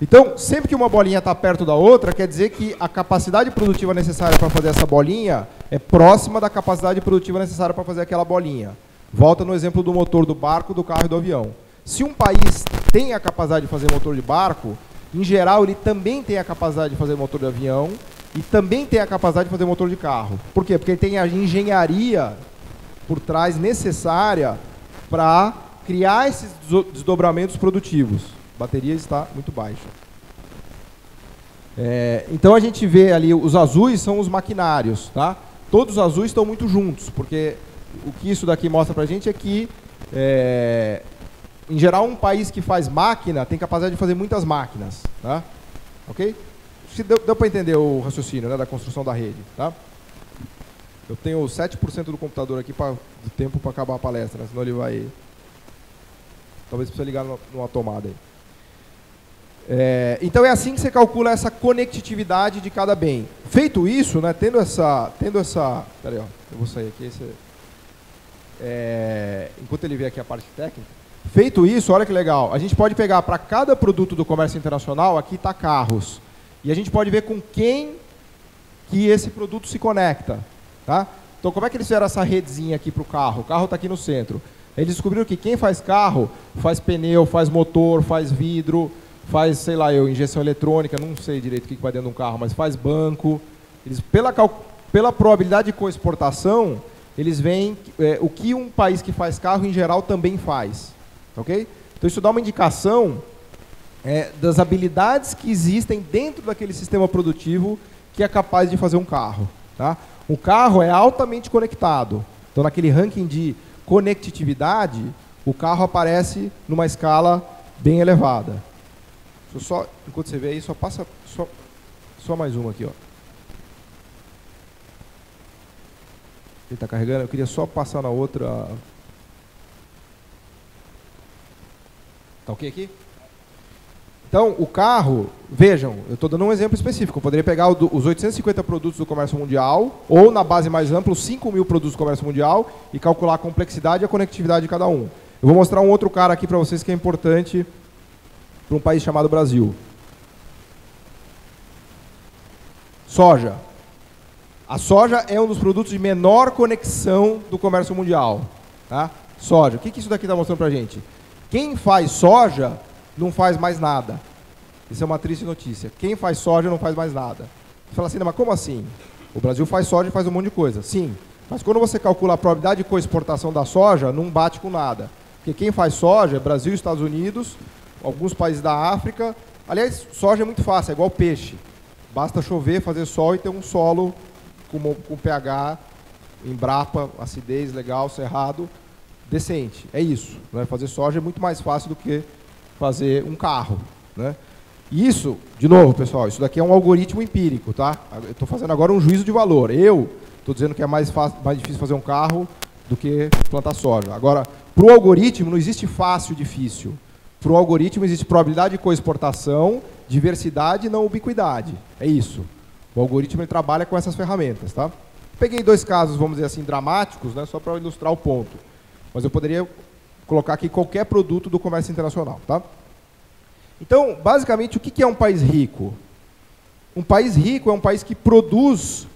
Então, sempre que uma bolinha está perto da outra, quer dizer que a capacidade produtiva necessária para fazer essa bolinha é próxima da capacidade produtiva necessária para fazer aquela bolinha. Volta no exemplo do motor do barco, do carro e do avião. Se um país tem a capacidade de fazer motor de barco, em geral ele também tem a capacidade de fazer motor de avião e também tem a capacidade de fazer motor de carro. Por quê? Porque ele tem a engenharia por trás necessária para criar esses desdobramentos produtivos. A bateria está muito baixa. Então a gente vê ali, os azuis são os maquinários, tá? Todos os azuis estão muito juntos, porque o que isso daqui mostra para a gente é que Em geral, um país que faz máquina tem capacidade de fazer muitas máquinas. Tá? Ok? Deu para entender o raciocínio, né, da construção da rede. Tá? Eu tenho 7% do computador aqui do tempo para acabar a palestra, né? Senão ele vai... Talvez precise ligar numa tomada aí. Então é assim que você calcula essa conectividade de cada bem. Feito isso, né, tendo essa... Peraí, ó, eu vou sair aqui. Enquanto ele vê aqui a parte técnica. Feito isso, olha que legal. A gente pode pegar para cada produto do comércio internacional, aqui está carros. E a gente pode ver com quem que esse produto se conecta. Tá? Então como é que eles fizeram essa redezinha aqui para o carro? O carro está aqui no centro. Eles descobriram que quem faz carro, faz pneu, faz motor, faz vidro, faz, sei lá, injeção eletrônica, não sei direito o que vai dentro de um carro, mas faz banco. Eles, pela probabilidade de coexportação, eles veem o que um país que faz carro, em geral, também faz. Okay? Então isso dá uma indicação das habilidades que existem dentro daquele sistema produtivo que é capaz de fazer um carro. Tá? O carro é altamente conectado. Então, naquele ranking de conectividade, o carro aparece numa escala bem elevada. Enquanto você vê aí, só passa só mais uma aqui. Ó. Ele está carregando, eu queria só passar na outra. Tá ok aqui? Então, o carro, vejam, eu estou dando um exemplo específico. Eu poderia pegar os 850 produtos do comércio mundial, ou na base mais ampla, os 5.000 produtos do comércio mundial, e calcular a complexidade e a conectividade de cada um. Eu vou mostrar um outro cara aqui para vocês que é importante para um país chamado Brasil. Soja. A soja é um dos produtos de menor conexão do comércio mundial. Tá? Soja. O que isso daqui está mostrando para a gente? Quem faz soja não faz mais nada. Isso é uma triste notícia. Quem faz soja não faz mais nada. Você fala assim, mas como assim? O Brasil faz soja e faz um monte de coisa. Sim, mas quando você calcula a probabilidade de coexportação da soja, não bate com nada. Porque quem faz soja é Brasil, Estados Unidos, alguns países da África. Aliás, soja é muito fácil, é igual peixe. Basta chover, fazer sol e ter um solo com pH, Embrapa, acidez legal, cerrado, decente. É isso. Né? Fazer soja é muito mais fácil do que fazer um carro. Né? Isso, de novo, pessoal, isso daqui é um algoritmo empírico. Tá? Eu estou fazendo agora um juízo de valor. Eu estou dizendo que é mais difícil fazer um carro do que plantar soja. Agora, para o algoritmo não existe fácil e difícil. Para o algoritmo existe probabilidade de coexportação, diversidade e não ubiquidade. É isso. O algoritmo ele trabalha com essas ferramentas. Tá? Peguei dois casos, vamos dizer assim, dramáticos, né, só para ilustrar o ponto. Mas eu poderia colocar aqui qualquer produto do comércio internacional. Tá? Então, basicamente, o que é um país rico? Um país rico é um país que produz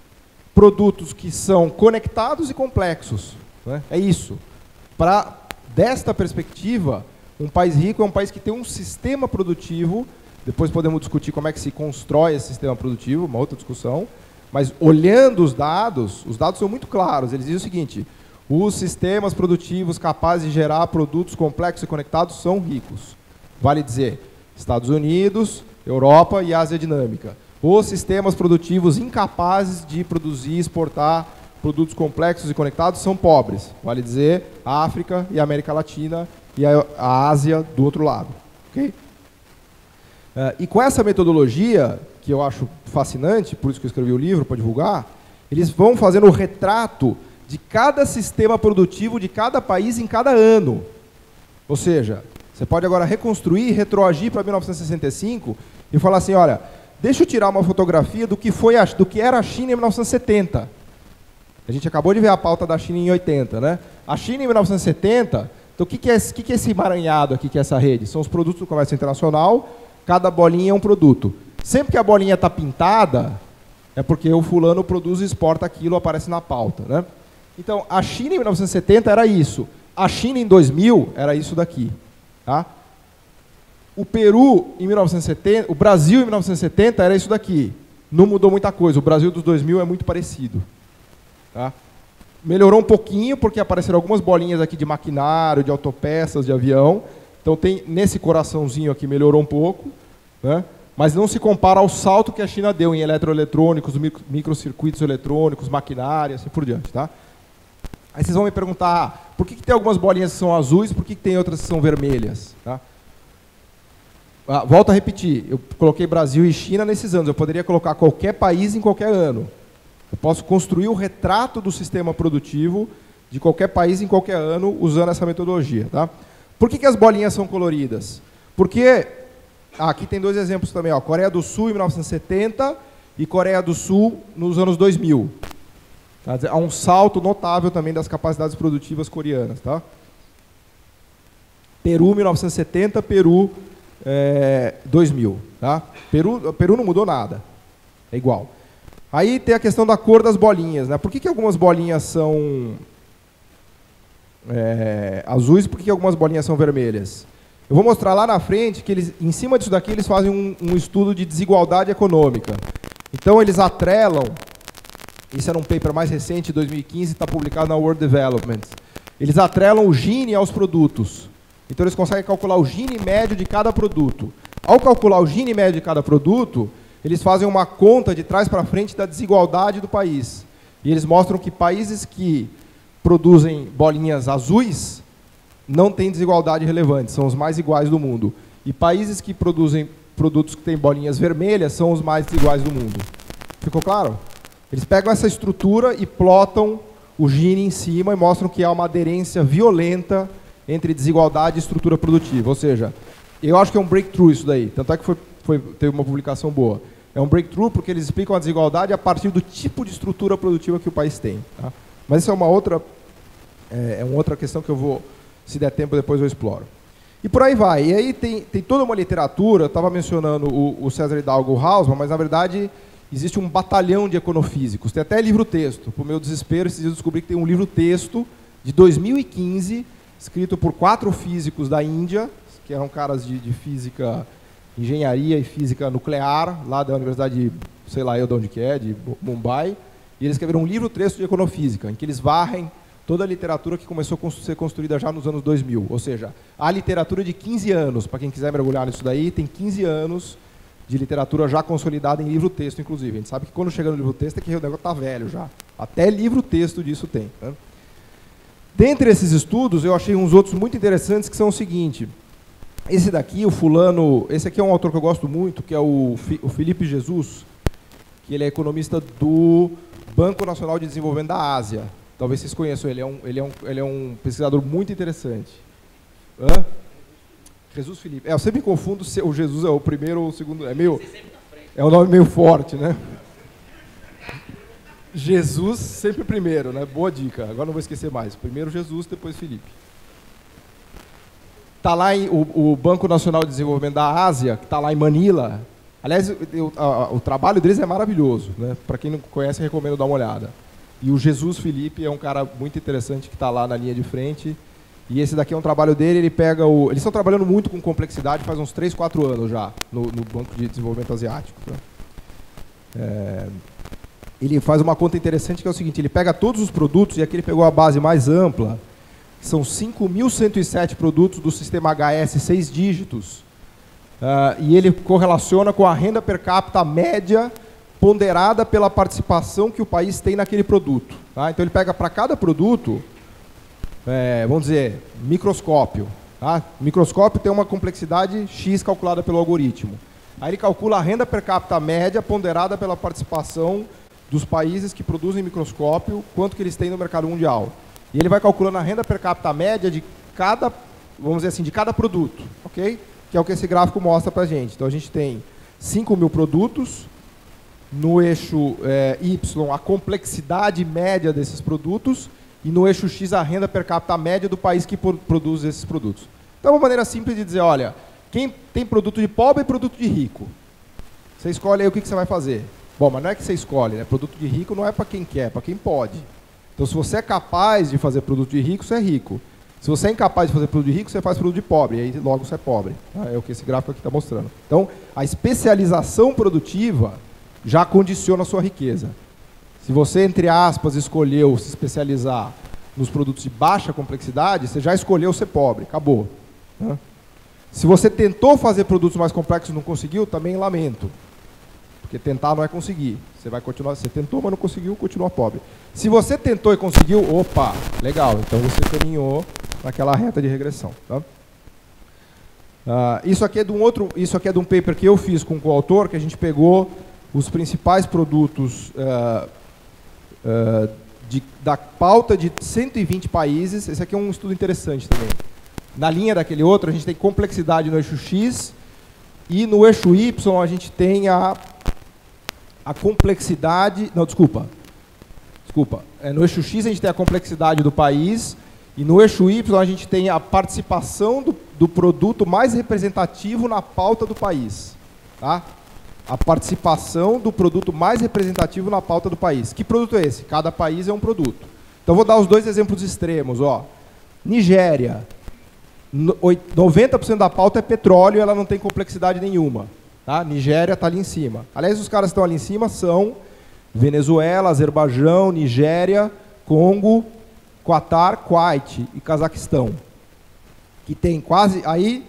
produtos que são conectados e complexos. Né? É isso. Desta perspectiva, um país rico é um país que tem um sistema produtivo. Depois podemos discutir como é que se constrói esse sistema produtivo, uma outra discussão. Mas olhando os dados são muito claros. Eles dizem o seguinte: os sistemas produtivos capazes de gerar produtos complexos e conectados são ricos. Vale dizer, Estados Unidos, Europa e Ásia dinâmica. Os sistemas produtivos incapazes de produzir e exportar produtos complexos e conectados são pobres. Vale dizer, África e América Latina e a Ásia do outro lado. Okay? E com essa metodologia, que eu acho fascinante, por isso que eu escrevi o livro, para divulgar, eles vão fazendo o retrato de cada sistema produtivo de cada país em cada ano. Ou seja, você pode agora reconstruir, retroagir para 1965 e falar assim, olha, deixa eu tirar uma fotografia do que era a China em 1970. A gente acabou de ver a pauta da China em 80, né? A China em 1970, então o que é esse emaranhado aqui, que é essa rede? São os produtos do comércio internacional, cada bolinha é um produto. Sempre que a bolinha está pintada, é porque o fulano produz e exporta aquilo, aparece na pauta, né? Então, a China em 1970 era isso. A China em 2000 era isso daqui. Tá? O Peru em 1970, o Brasil em 1970 era isso daqui. Não mudou muita coisa. O Brasil dos 2000 é muito parecido. Tá? Melhorou um pouquinho porque apareceram algumas bolinhas aqui de maquinário, de autopeças, de avião. Então tem nesse coraçãozinho aqui melhorou um pouco, né? Mas não se compara ao salto que a China deu em eletroeletrônicos, microcircuitos eletrônicos, maquinária, assim por diante. Tá? Aí vocês vão me perguntar, por que tem algumas bolinhas que são azuis, por que tem outras que são vermelhas? Tá? Volto a repetir, eu coloquei Brasil e China nesses anos, eu poderia colocar qualquer país em qualquer ano. Eu posso construir o retrato do sistema produtivo de qualquer país em qualquer ano usando essa metodologia. Tá? Por que as bolinhas são coloridas? Porque, aqui tem 2 exemplos também, ó, Coreia do Sul em 1970 e Coreia do Sul nos anos 2000. Tá? Há um salto notável também das capacidades produtivas coreanas. Tá? Peru 1970, Peru 2000. Tá? Peru não mudou nada, é igual. Aí tem a questão da cor das bolinhas. Né? Por que algumas bolinhas são azuis e por que algumas bolinhas são vermelhas? Eu vou mostrar lá na frente que eles, em cima disso daqui, eles fazem um estudo de desigualdade econômica. Então eles atrelam, isso era um paper mais recente, 2015, está publicado na World Development. Eles atrelam o Gini aos produtos. Então eles conseguem calcular o Gini médio de cada produto. Ao calcular o Gini médio de cada produto, eles fazem uma conta de trás para frente da desigualdade do país. E eles mostram que países que produzem bolinhas azuis não têm desigualdade relevante, são os mais iguais do mundo. E países que produzem produtos que têm bolinhas vermelhas são os mais desiguais do mundo. Ficou claro? Eles pegam essa estrutura e plotam o Gini em cima e mostram que há uma aderência violenta entre desigualdade e estrutura produtiva. Ou seja, eu acho que é um breakthrough isso daí. Tanto é que teve uma publicação boa. É um breakthrough porque eles explicam a desigualdade a partir do tipo de estrutura produtiva que o país tem. Tá? Mas isso é uma outra questão que eu vou, se der tempo, depois eu exploro. E por aí vai. E aí tem toda uma literatura, eu estava mencionando o César Hidalgo Hausmann, mas na verdade existe um batalhão de econofísicos. Tem até livro-texto. Por meu desespero, esses dias eu descobri que tem um livro-texto de 2015, escrito por 4 físicos da Índia, que eram caras de física, engenharia e física nuclear, lá da universidade, sei lá eu de onde que é, de Mumbai, e eles escreveram um livro-texto de econofísica, em que eles varrem toda a literatura que começou a ser construída já nos anos 2000. Ou seja, a literatura de 15 anos, para quem quiser mergulhar nisso daí, tem 15 anos de literatura já consolidada em livro-texto, inclusive. A gente sabe que quando chega no livro-texto é que o negócio está velho já. Até livro-texto disso tem. Né? Dentre esses estudos, eu achei uns outros muito interessantes, que são o seguinte. Esse daqui, o fulano, esse aqui é um autor que eu gosto muito, que é o Felipe Jesus, que ele é economista do Banco Nacional de Desenvolvimento da Ásia. Talvez vocês conheçam ele, ele é um pesquisador muito interessante. Hã? Jesus Felipe. Eu sempre me confundo se o Jesus é o primeiro ou o segundo. É um nome meio forte, né? Jesus sempre primeiro, né? Boa dica. Agora não vou esquecer mais. Primeiro Jesus, depois Felipe. Está lá o Banco Nacional de Desenvolvimento da Ásia, que está lá em Manila. Aliás, o trabalho deles é maravilhoso, né? Para quem não conhece, recomendo dar uma olhada. E o Jesus Felipe é um cara muito interessante que está lá na linha de frente. E esse daqui é um trabalho dele, ele pega o... Eles estão trabalhando muito com complexidade faz uns 3, 4 anos já, no Banco de Desenvolvimento Asiático. Né? Ele faz uma conta interessante que é o seguinte, ele pega todos os produtos, e aqui ele pegou a base mais ampla, que são 5.107 produtos do sistema HS 6 dígitos, e ele correlaciona com a renda per capita média ponderada pela participação que o país tem naquele produto. Tá? Então ele pega para cada produto... vamos dizer, microscópio. Tá? Microscópio tem uma complexidade X calculada pelo algoritmo. Aí ele calcula a renda per capita média ponderada pela participação dos países que produzem microscópio, quanto que eles têm no mercado mundial. E ele vai calculando a renda per capita média de cada, vamos dizer assim, de cada produto, ok? Que é o que esse gráfico mostra para a gente. Então a gente tem 5.000 produtos, no eixo Y a complexidade média desses produtos, e no eixo X a renda per capita média do país que produz esses produtos. Então é uma maneira simples de dizer, olha, quem tem produto de pobre e produto de rico. Você escolhe aí o que você vai fazer. Bom, mas não é que você escolhe, né? Produto de rico não é para quem quer, é para quem pode. Então se você é capaz de fazer produto de rico, você é rico. Se você é incapaz de fazer produto de rico, você faz produto de pobre, e aí logo você é pobre. É o que esse gráfico aqui está mostrando. Então a especialização produtiva já condiciona a sua riqueza. Se você, entre aspas, escolheu se especializar nos produtos de baixa complexidade, você já escolheu ser pobre, acabou. Né? Se você tentou fazer produtos mais complexos e não conseguiu, também lamento. Porque tentar não é conseguir. Você vai continuar, você tentou, mas não conseguiu, continua pobre. Se você tentou e conseguiu, opa, legal, então você caminhou naquela reta de regressão. Tá? Isso aqui é de um paper que eu fiz com o coautor, que a gente pegou os principais produtos da pauta de 120 países. Esse aqui é um estudo interessante também. Na linha daquele outro, a gente tem complexidade no eixo X, e no eixo Y a gente tem a complexidade... Não, desculpa. No eixo X a gente tem a complexidade do país, e no eixo Y a gente tem a participação do produto mais representativo na pauta do país. Tá? A participação do produto mais representativo na pauta do país. Que produto é esse? Cada país é um produto. Então vou dar os dois exemplos extremos. Ó. Nigéria. 90% da pauta é petróleo e ela não tem complexidade nenhuma. Tá? Nigéria está ali em cima. Aliás, os caras que estão ali em cima são Venezuela, Azerbaijão, Nigéria, Congo, Qatar, Kuwait e Cazaquistão. Que tem quase... Aí,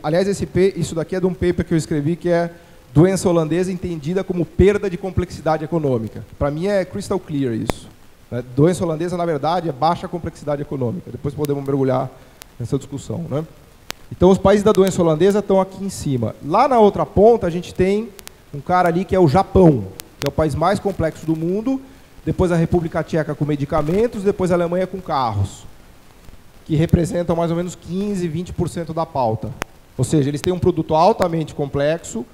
aliás, isso daqui é de um paper que eu escrevi, que é doença holandesa entendida como perda de complexidade econômica. Para mim é crystal clear isso. Doença holandesa, na verdade, é baixa complexidade econômica. Depois podemos mergulhar nessa discussão. Né? Então, os países da doença holandesa estão aqui em cima. Lá na outra ponta, a gente tem um cara ali que é o Japão, que é o país mais complexo do mundo, depois a República Tcheca com medicamentos, depois a Alemanha com carros, que representam mais ou menos 15, 20% da pauta. Ou seja, eles têm um produto altamente complexo,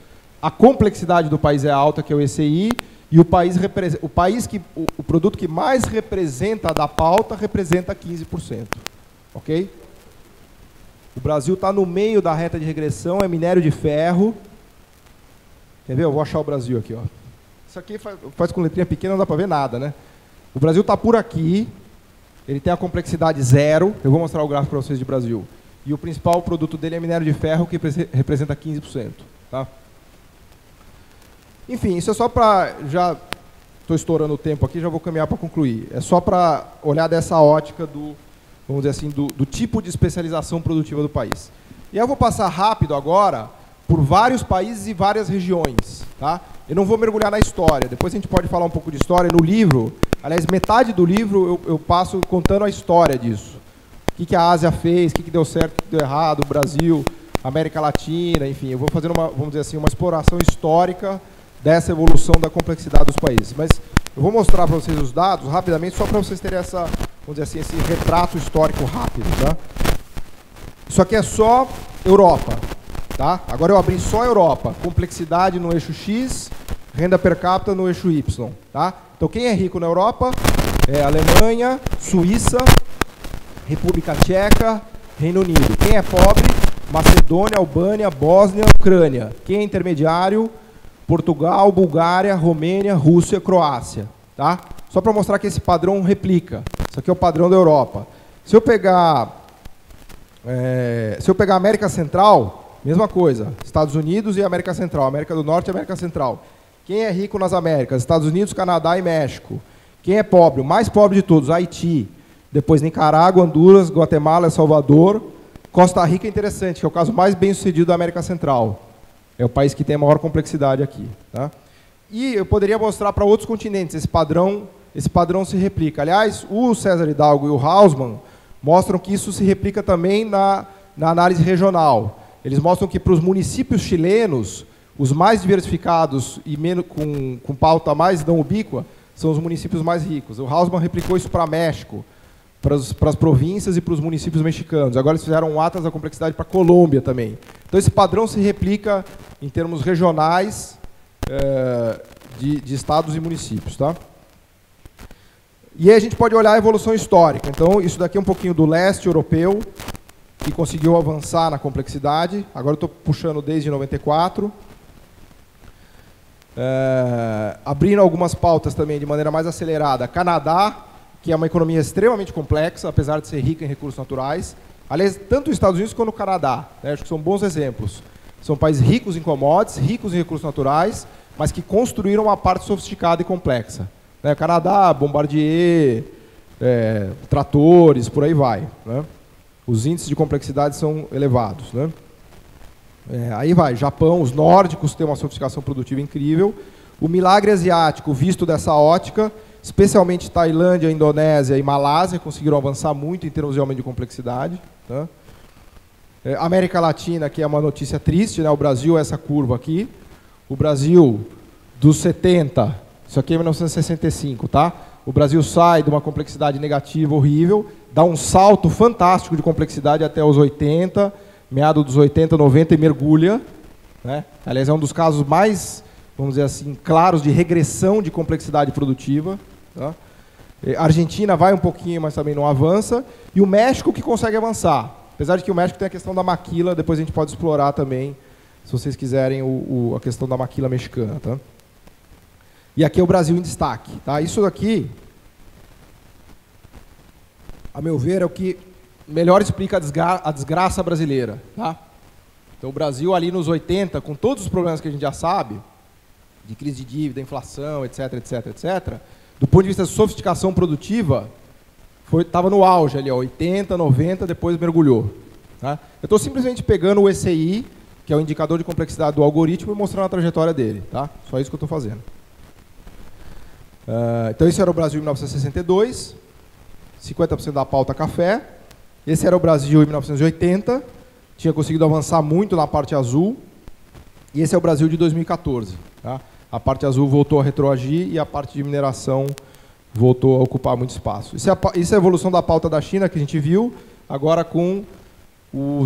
a complexidade do país é alta, que é o ECI, e o produto que mais representa da pauta representa 15%. Ok? O Brasil está no meio da reta de regressão, é minério de ferro. Quer ver? Eu vou achar o Brasil aqui. Ó. Isso aqui faz com letrinha pequena, não dá para ver nada. Né? O Brasil está por aqui, ele tem a complexidade 0. Eu vou mostrar o gráfico para vocês de Brasil. E o principal produto dele é minério de ferro, que representa 15%. Tá? Enfim, isso é só para... Já estou estourando o tempo aqui, já vou caminhar para concluir. É só para olhar dessa ótica do, vamos dizer assim, do tipo de especialização produtiva do país. E eu vou passar rápido agora por vários países e várias regiões. Tá? Eu não vou mergulhar na história, depois a gente pode falar um pouco de história. No livro, aliás, metade do livro eu passo contando a história disso. O que a Ásia fez, o que deu certo, o que deu errado, o Brasil, América Latina, enfim. Eu vou fazer vamos dizer assim, uma exploração histórica dessa evolução da complexidade dos países. Mas eu vou mostrar para vocês os dados rapidamente, só para vocês terem essa, vamos dizer assim, esse retrato histórico rápido. Tá? Isso aqui é só Europa. Tá? Agora eu abri só Europa. Complexidade no eixo X, renda per capita no eixo Y. Tá? Então quem é rico na Europa é Alemanha, Suíça, República Tcheca, Reino Unido. Quem é pobre? Macedônia, Albânia, Bósnia, Ucrânia. Quem é intermediário? Portugal, Bulgária, Romênia, Rússia, Croácia. Tá? Só para mostrar que esse padrão replica. Isso aqui é o padrão da Europa. Se eu pegar a América Central, mesma coisa. Estados Unidos e América Central. América do Norte e América Central. Quem é rico nas Américas? Estados Unidos, Canadá e México. Quem é pobre? O mais pobre de todos, Haiti. Depois Nicarágua, Honduras, Guatemala, El Salvador. Costa Rica é interessante, que é o caso mais bem sucedido da América Central. É o país que tem a maior complexidade aqui. Tá? E eu poderia mostrar para outros continentes, esse padrão se replica. Aliás, o César Hidalgo e o Hausmann mostram que isso se replica também na análise regional. Eles mostram que para os municípios chilenos, os mais diversificados e menos, com pauta mais não ubíqua, são os municípios mais ricos. O Hausmann replicou isso para México, para as províncias e para os municípios mexicanos. Agora eles fizeram um atlas da complexidade para a Colômbia também. Então esse padrão se replica em termos regionais de estados e municípios. Tá? E aí a gente pode olhar a evolução histórica. Então isso daqui é um pouquinho do leste europeu, que conseguiu avançar na complexidade. Agora eu estou puxando desde 94. Abrindo algumas pautas também de maneira mais acelerada. Canadá, que é uma economia extremamente complexa, apesar de ser rica em recursos naturais. Aliás, tanto os Estados Unidos quanto o Canadá, né, acho que são bons exemplos. São países ricos em commodities, ricos em recursos naturais, mas que construíram uma parte sofisticada e complexa. Né, Canadá, Bombardier, tratores, por aí vai. Né? Os índices de complexidade são elevados. Né? Aí vai, Japão, os nórdicos têm uma sofisticação produtiva incrível. O milagre asiático, visto dessa ótica, especialmente Tailândia, Indonésia e Malásia, conseguiram avançar muito em termos de aumento de complexidade. Tá? América Latina, que é uma notícia triste, né? O Brasil é essa curva aqui. O Brasil, dos 70, isso aqui é 1965, tá? O Brasil sai de uma complexidade negativa horrível, dá um salto fantástico de complexidade até os 80, meados dos 80, 90 e mergulha. Né? Aliás, é um dos casos mais, vamos dizer assim, claros de regressão de complexidade produtiva. Tá? A Argentina vai um pouquinho, mas também não avança. E o México que consegue avançar. Apesar de que o México tem a questão da maquila, depois a gente pode explorar também, se vocês quiserem, a questão da maquila mexicana. Tá? E aqui é o Brasil em destaque. Tá? Isso daqui, a meu ver, é o que melhor explica a desgraça brasileira. Tá? Então, o Brasil ali nos 80, com todos os problemas que a gente já sabe, de crise de dívida, inflação, etc., etc., etc., do ponto de vista de sofisticação produtiva, estava no auge ali, ó, 80, 90, depois mergulhou. Tá? Eu estou simplesmente pegando o ECI, que é o indicador de complexidade do algoritmo, e mostrando a trajetória dele. Tá? Só isso que eu estou fazendo. Então, esse era o Brasil em 1962, 50% da pauta café. Esse era o Brasil em 1980, tinha conseguido avançar muito na parte azul. E esse é o Brasil de 2014. Tá? A parte azul voltou a retroagir e a parte de mineração voltou a ocupar muito espaço. Isso é a evolução da pauta da China que a gente viu, agora com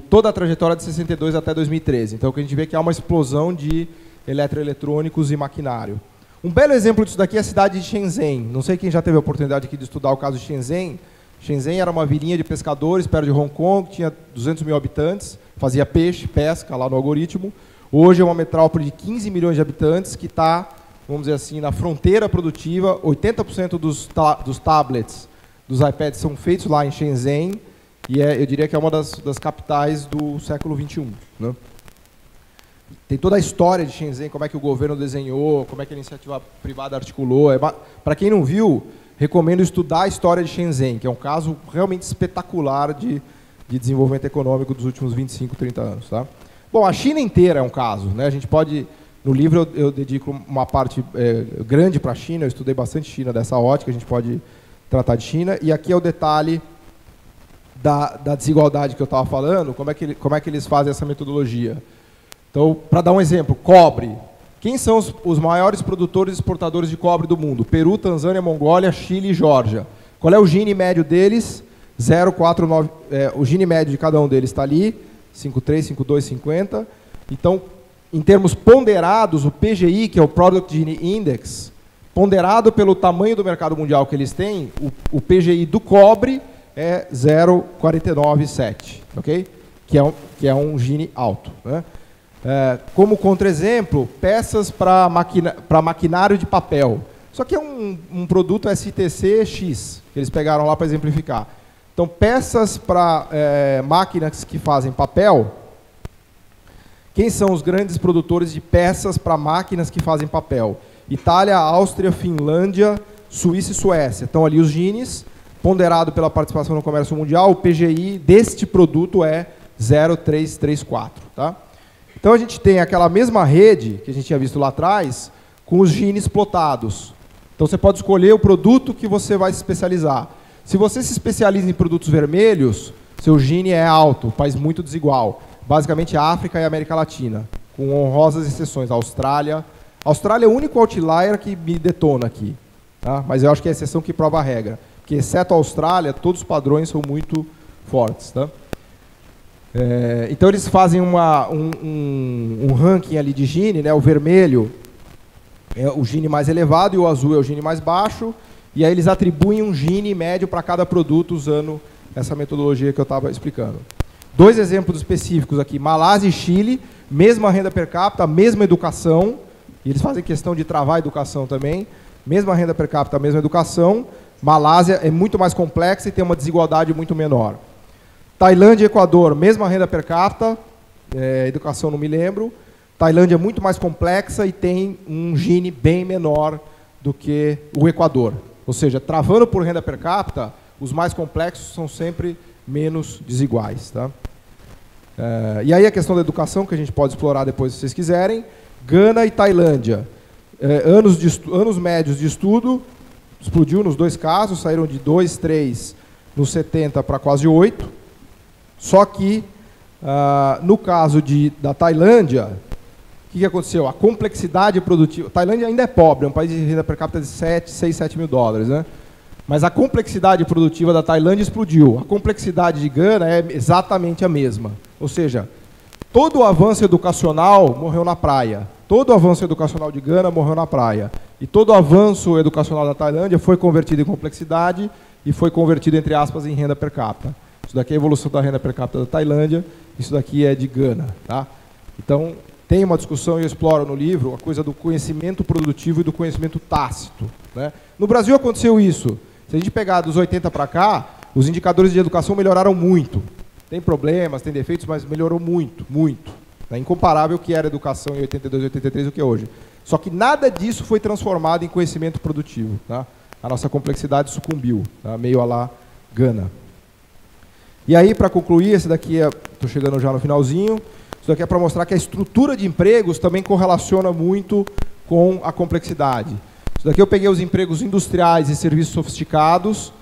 toda a trajetória de 62 até 2013. Então, o que a gente vê é que há uma explosão de eletroeletrônicos e maquinário. Um belo exemplo disso daqui é a cidade de Shenzhen. Não sei quem já teve a oportunidade aqui de estudar o caso de Shenzhen. Shenzhen era uma vilinha de pescadores perto de Hong Kong, tinha 200 mil habitantes, fazia peixe, pesca lá no algoritmo. Hoje é uma metrópole de 15 milhões de habitantes que está, vamos dizer assim, na fronteira produtiva. 80% dos tablets, dos iPads são feitos lá em Shenzhen e eu diria que é uma das capitais do século XXI. Né? Tem toda a história de Shenzhen, como é que o governo desenhou, como é que a iniciativa privada articulou. Para quem não viu, recomendo estudar a história de Shenzhen, que é um caso realmente espetacular de desenvolvimento econômico dos últimos 25, 30 anos. Tá? Bom, a China inteira é um caso. Né? A gente pode, no livro eu dedico uma parte grande para a China, eu estudei bastante China dessa ótica, a gente pode tratar de China. E aqui é o detalhe da desigualdade que eu estava falando, como é que eles fazem essa metodologia. Então, para dar um exemplo, cobre. Quem são os maiores produtores e exportadores de cobre do mundo? Peru, Tanzânia, Mongólia, Chile e Geórgia. Qual é o Gini médio deles? 0,49. O Gini médio de cada um deles está ali, 53, 52, 50. Então, em termos ponderados, o PGI, que é o Product Gini Index, ponderado pelo tamanho do mercado mundial que eles têm, o PGI do cobre é 0,497, ok? Que é um Gini alto. Né? Como contra-exemplo, peças para maquinário de papel. Isso aqui é um produto STC-X, que eles pegaram lá para exemplificar. Então, peças para máquinas que fazem papel. Quem são os grandes produtores de peças para máquinas que fazem papel? Itália, Áustria, Finlândia, Suíça e Suécia. Estão ali os Gines, ponderado pela participação no comércio mundial. O PGI deste produto é 0,334. Tá? Então, a gente tem aquela mesma rede que a gente tinha visto lá atrás, com os Gines plotados. Então, você pode escolher o produto que você vai se especializar. Se você se especializa em produtos vermelhos, seu Gini é alto, país muito desigual. Basicamente, a África e a América Latina, com honrosas exceções. A Austrália. A Austrália é o único outlier que me detona aqui. Tá? Mas eu acho que é a exceção que prova a regra. Porque, exceto a Austrália, todos os padrões são muito fortes. Tá? Então, eles fazem um ranking ali de Gini, né? O vermelho é o Gini mais elevado e o azul é o Gini mais baixo. E aí eles atribuem um Gini médio para cada produto usando essa metodologia que eu estava explicando. Dois exemplos específicos aqui, Malásia e Chile, mesma renda per capita, mesma educação, e eles fazem questão de travar a educação também, mesma renda per capita, mesma educação. Malásia é muito mais complexa e tem uma desigualdade muito menor. Tailândia e Equador, mesma renda per capita, educação não me lembro. Tailândia é muito mais complexa e tem um Gini bem menor do que o Equador. Ou seja, travando por renda per capita, os mais complexos são sempre menos desiguais. Tá? E aí a questão da educação, que a gente pode explorar depois se vocês quiserem. Gana e Tailândia. Anos médios de estudo, explodiu nos dois casos, saíram de 2, 3 nos 70 para quase 8. Só que, no caso da Tailândia, o que aconteceu? A complexidade produtiva... A Tailândia ainda é pobre, é um país de renda per capita de 6, 7 mil dólares, né? Mas a complexidade produtiva da Tailândia explodiu. A complexidade de Gana é exatamente a mesma. Ou seja, todo o avanço educacional morreu na praia. Todo o avanço educacional de Gana morreu na praia. E todo o avanço educacional da Tailândia foi convertido em complexidade e foi convertido, entre aspas, em renda per capita. Isso daqui é a evolução da renda per capita da Tailândia, isso daqui é de Gana. Tá? Então, tem uma discussão, e eu exploro no livro, a coisa do conhecimento produtivo e do conhecimento tácito. Né? No Brasil aconteceu isso. Se a gente pegar dos 80 para cá, os indicadores de educação melhoraram muito. Tem problemas, tem defeitos, mas melhorou muito, muito. É incomparável o que era a educação em 82, 83 do que é hoje. Só que nada disso foi transformado em conhecimento produtivo. Tá? A nossa complexidade sucumbiu, tá? Meio a lá Gana. E aí, para concluir, esse daqui, estou chegando já no finalzinho, isso daqui é para mostrar que a estrutura de empregos também correlaciona muito com a complexidade. Isso daqui eu peguei os empregos industriais e serviços sofisticados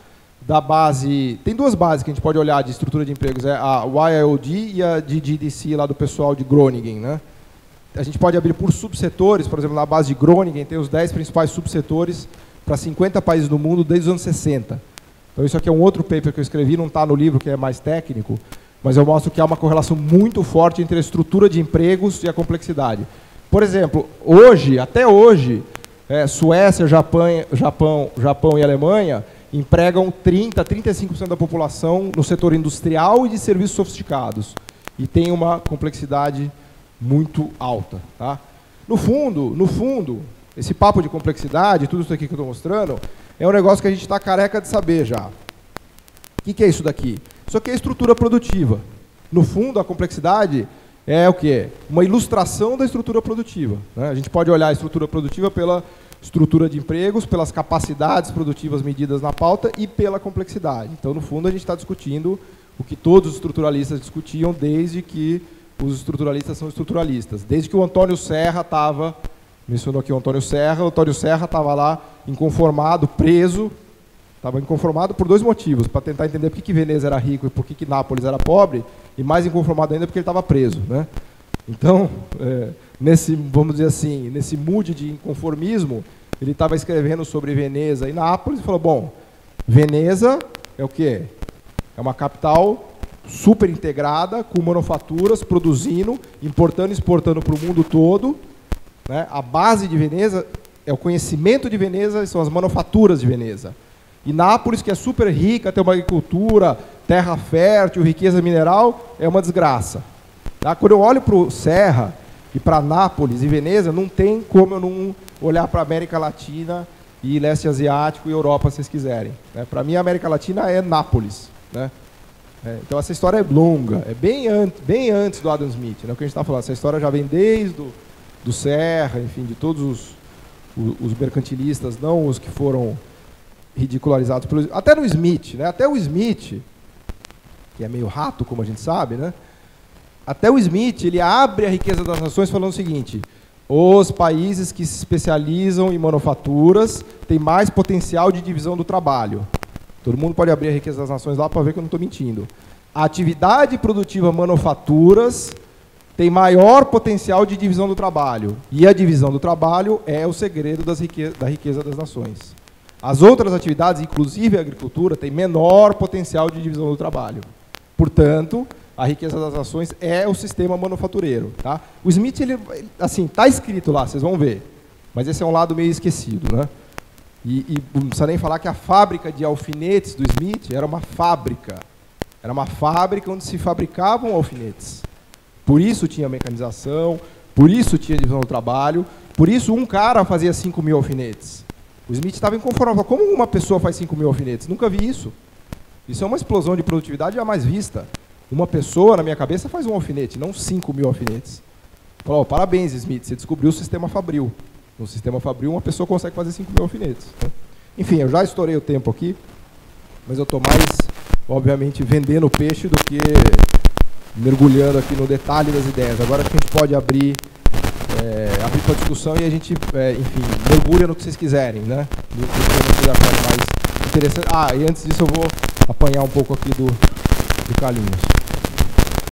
da base... Tem duas bases que a gente pode olhar de estrutura de empregos, é a YIOD e a GDC lá do pessoal de Groningen. Né? A gente pode abrir por subsetores, por exemplo, na base de Groningen tem os 10 principais subsetores para 50 países do mundo desde os anos 60. Então isso aqui é um outro paper que eu escrevi, não está no livro, que é mais técnico, mas eu mostro que há uma correlação muito forte entre a estrutura de empregos e a complexidade. Por exemplo, hoje, até hoje, Suécia, Japão e Alemanha empregam 30%, 35% da população no setor industrial e de serviços sofisticados. E tem uma complexidade muito alta. Tá? No fundo, esse papo de complexidade, tudo isso aqui que eu estou mostrando, é um negócio que a gente está careca de saber já. O que é isso daqui? Isso aqui é estrutura produtiva. No fundo, a complexidade é o quê? Uma ilustração da estrutura produtiva. Né? A gente pode olhar a estrutura produtiva pela estrutura de empregos, pelas capacidades produtivas medidas na pauta e pela complexidade. Então, no fundo, a gente está discutindo o que todos os estruturalistas discutiam desde que os estruturalistas são estruturalistas. Desde que o Antônio Serra estava, mencionou aqui o Antônio Serra estava lá inconformado, preso. Estava inconformado por dois motivos, para tentar entender por que Veneza era rico e por que Nápoles era pobre, e mais inconformado ainda porque ele estava preso. Né? Então, vamos dizer assim, nesse mood de inconformismo, ele estava escrevendo sobre Veneza e Nápoles e falou, bom, Veneza é o quê? É uma capital super integrada, com manufaturas, produzindo, importando e exportando para o mundo todo. Né? A base de Veneza é o conhecimento de Veneza e são as manufaturas de Veneza. E Nápoles, que é super rica, tem uma agricultura, terra fértil, riqueza mineral, é uma desgraça. Tá? Quando eu olho para o Serra e para Nápoles e Veneza, não tem como eu não olhar para a América Latina e leste asiático e Europa, se vocês quiserem. Né? Para mim, a América Latina é Nápoles. Né? Então, essa história é longa, é bem antes do Adam Smith. Né? O que a gente está falando, essa história já vem desde do Serra, enfim, de todos os mercantilistas, não os que foram ridicularizados até no Smith, né? Até o Smith, que é meio rato, como a gente sabe, né? Até o Smith, ele abre a riqueza das nações falando o seguinte: os países que se especializam em manufaturas têm mais potencial de divisão do trabalho. Todo mundo pode abrir a riqueza das nações lá para ver que eu não estou mentindo. A atividade produtiva manufaturas tem maior potencial de divisão do trabalho. E a divisão do trabalho é o segredo da riqueza das nações. As outras atividades, inclusive a agricultura, têm menor potencial de divisão do trabalho. Portanto, a riqueza das nações é o sistema manufatureiro. Tá? O Smith, ele, assim, está escrito lá, vocês vão ver. Mas esse é um lado meio esquecido. Né? E não precisa nem falar que a fábrica de alfinetes do Smith era uma fábrica. Era uma fábrica onde se fabricavam alfinetes. Por isso tinha mecanização, por isso tinha divisão do trabalho, por isso um cara fazia 5.000 alfinetes. O Smith estava inconformável. Como uma pessoa faz 5.000 alfinetes? Nunca vi isso. Isso é uma explosão de produtividade jamais vista. Uma pessoa, na minha cabeça, faz um alfinete, não 5.000 alfinetes. Falou, parabéns, Smith, você descobriu o sistema Fabril. No sistema Fabril, uma pessoa consegue fazer 5.000 alfinetes. Enfim, eu já estourei o tempo aqui, mas eu estou mais, obviamente, vendendo peixe do que mergulhando aqui no detalhe das ideias. Agora acho que a gente pode abrir para discussão e a gente, enfim, mergulha no que vocês quiserem, né? Do que vocês acharem mais interessante. E antes disso eu vou apanhar um pouco aqui do Carlinhos.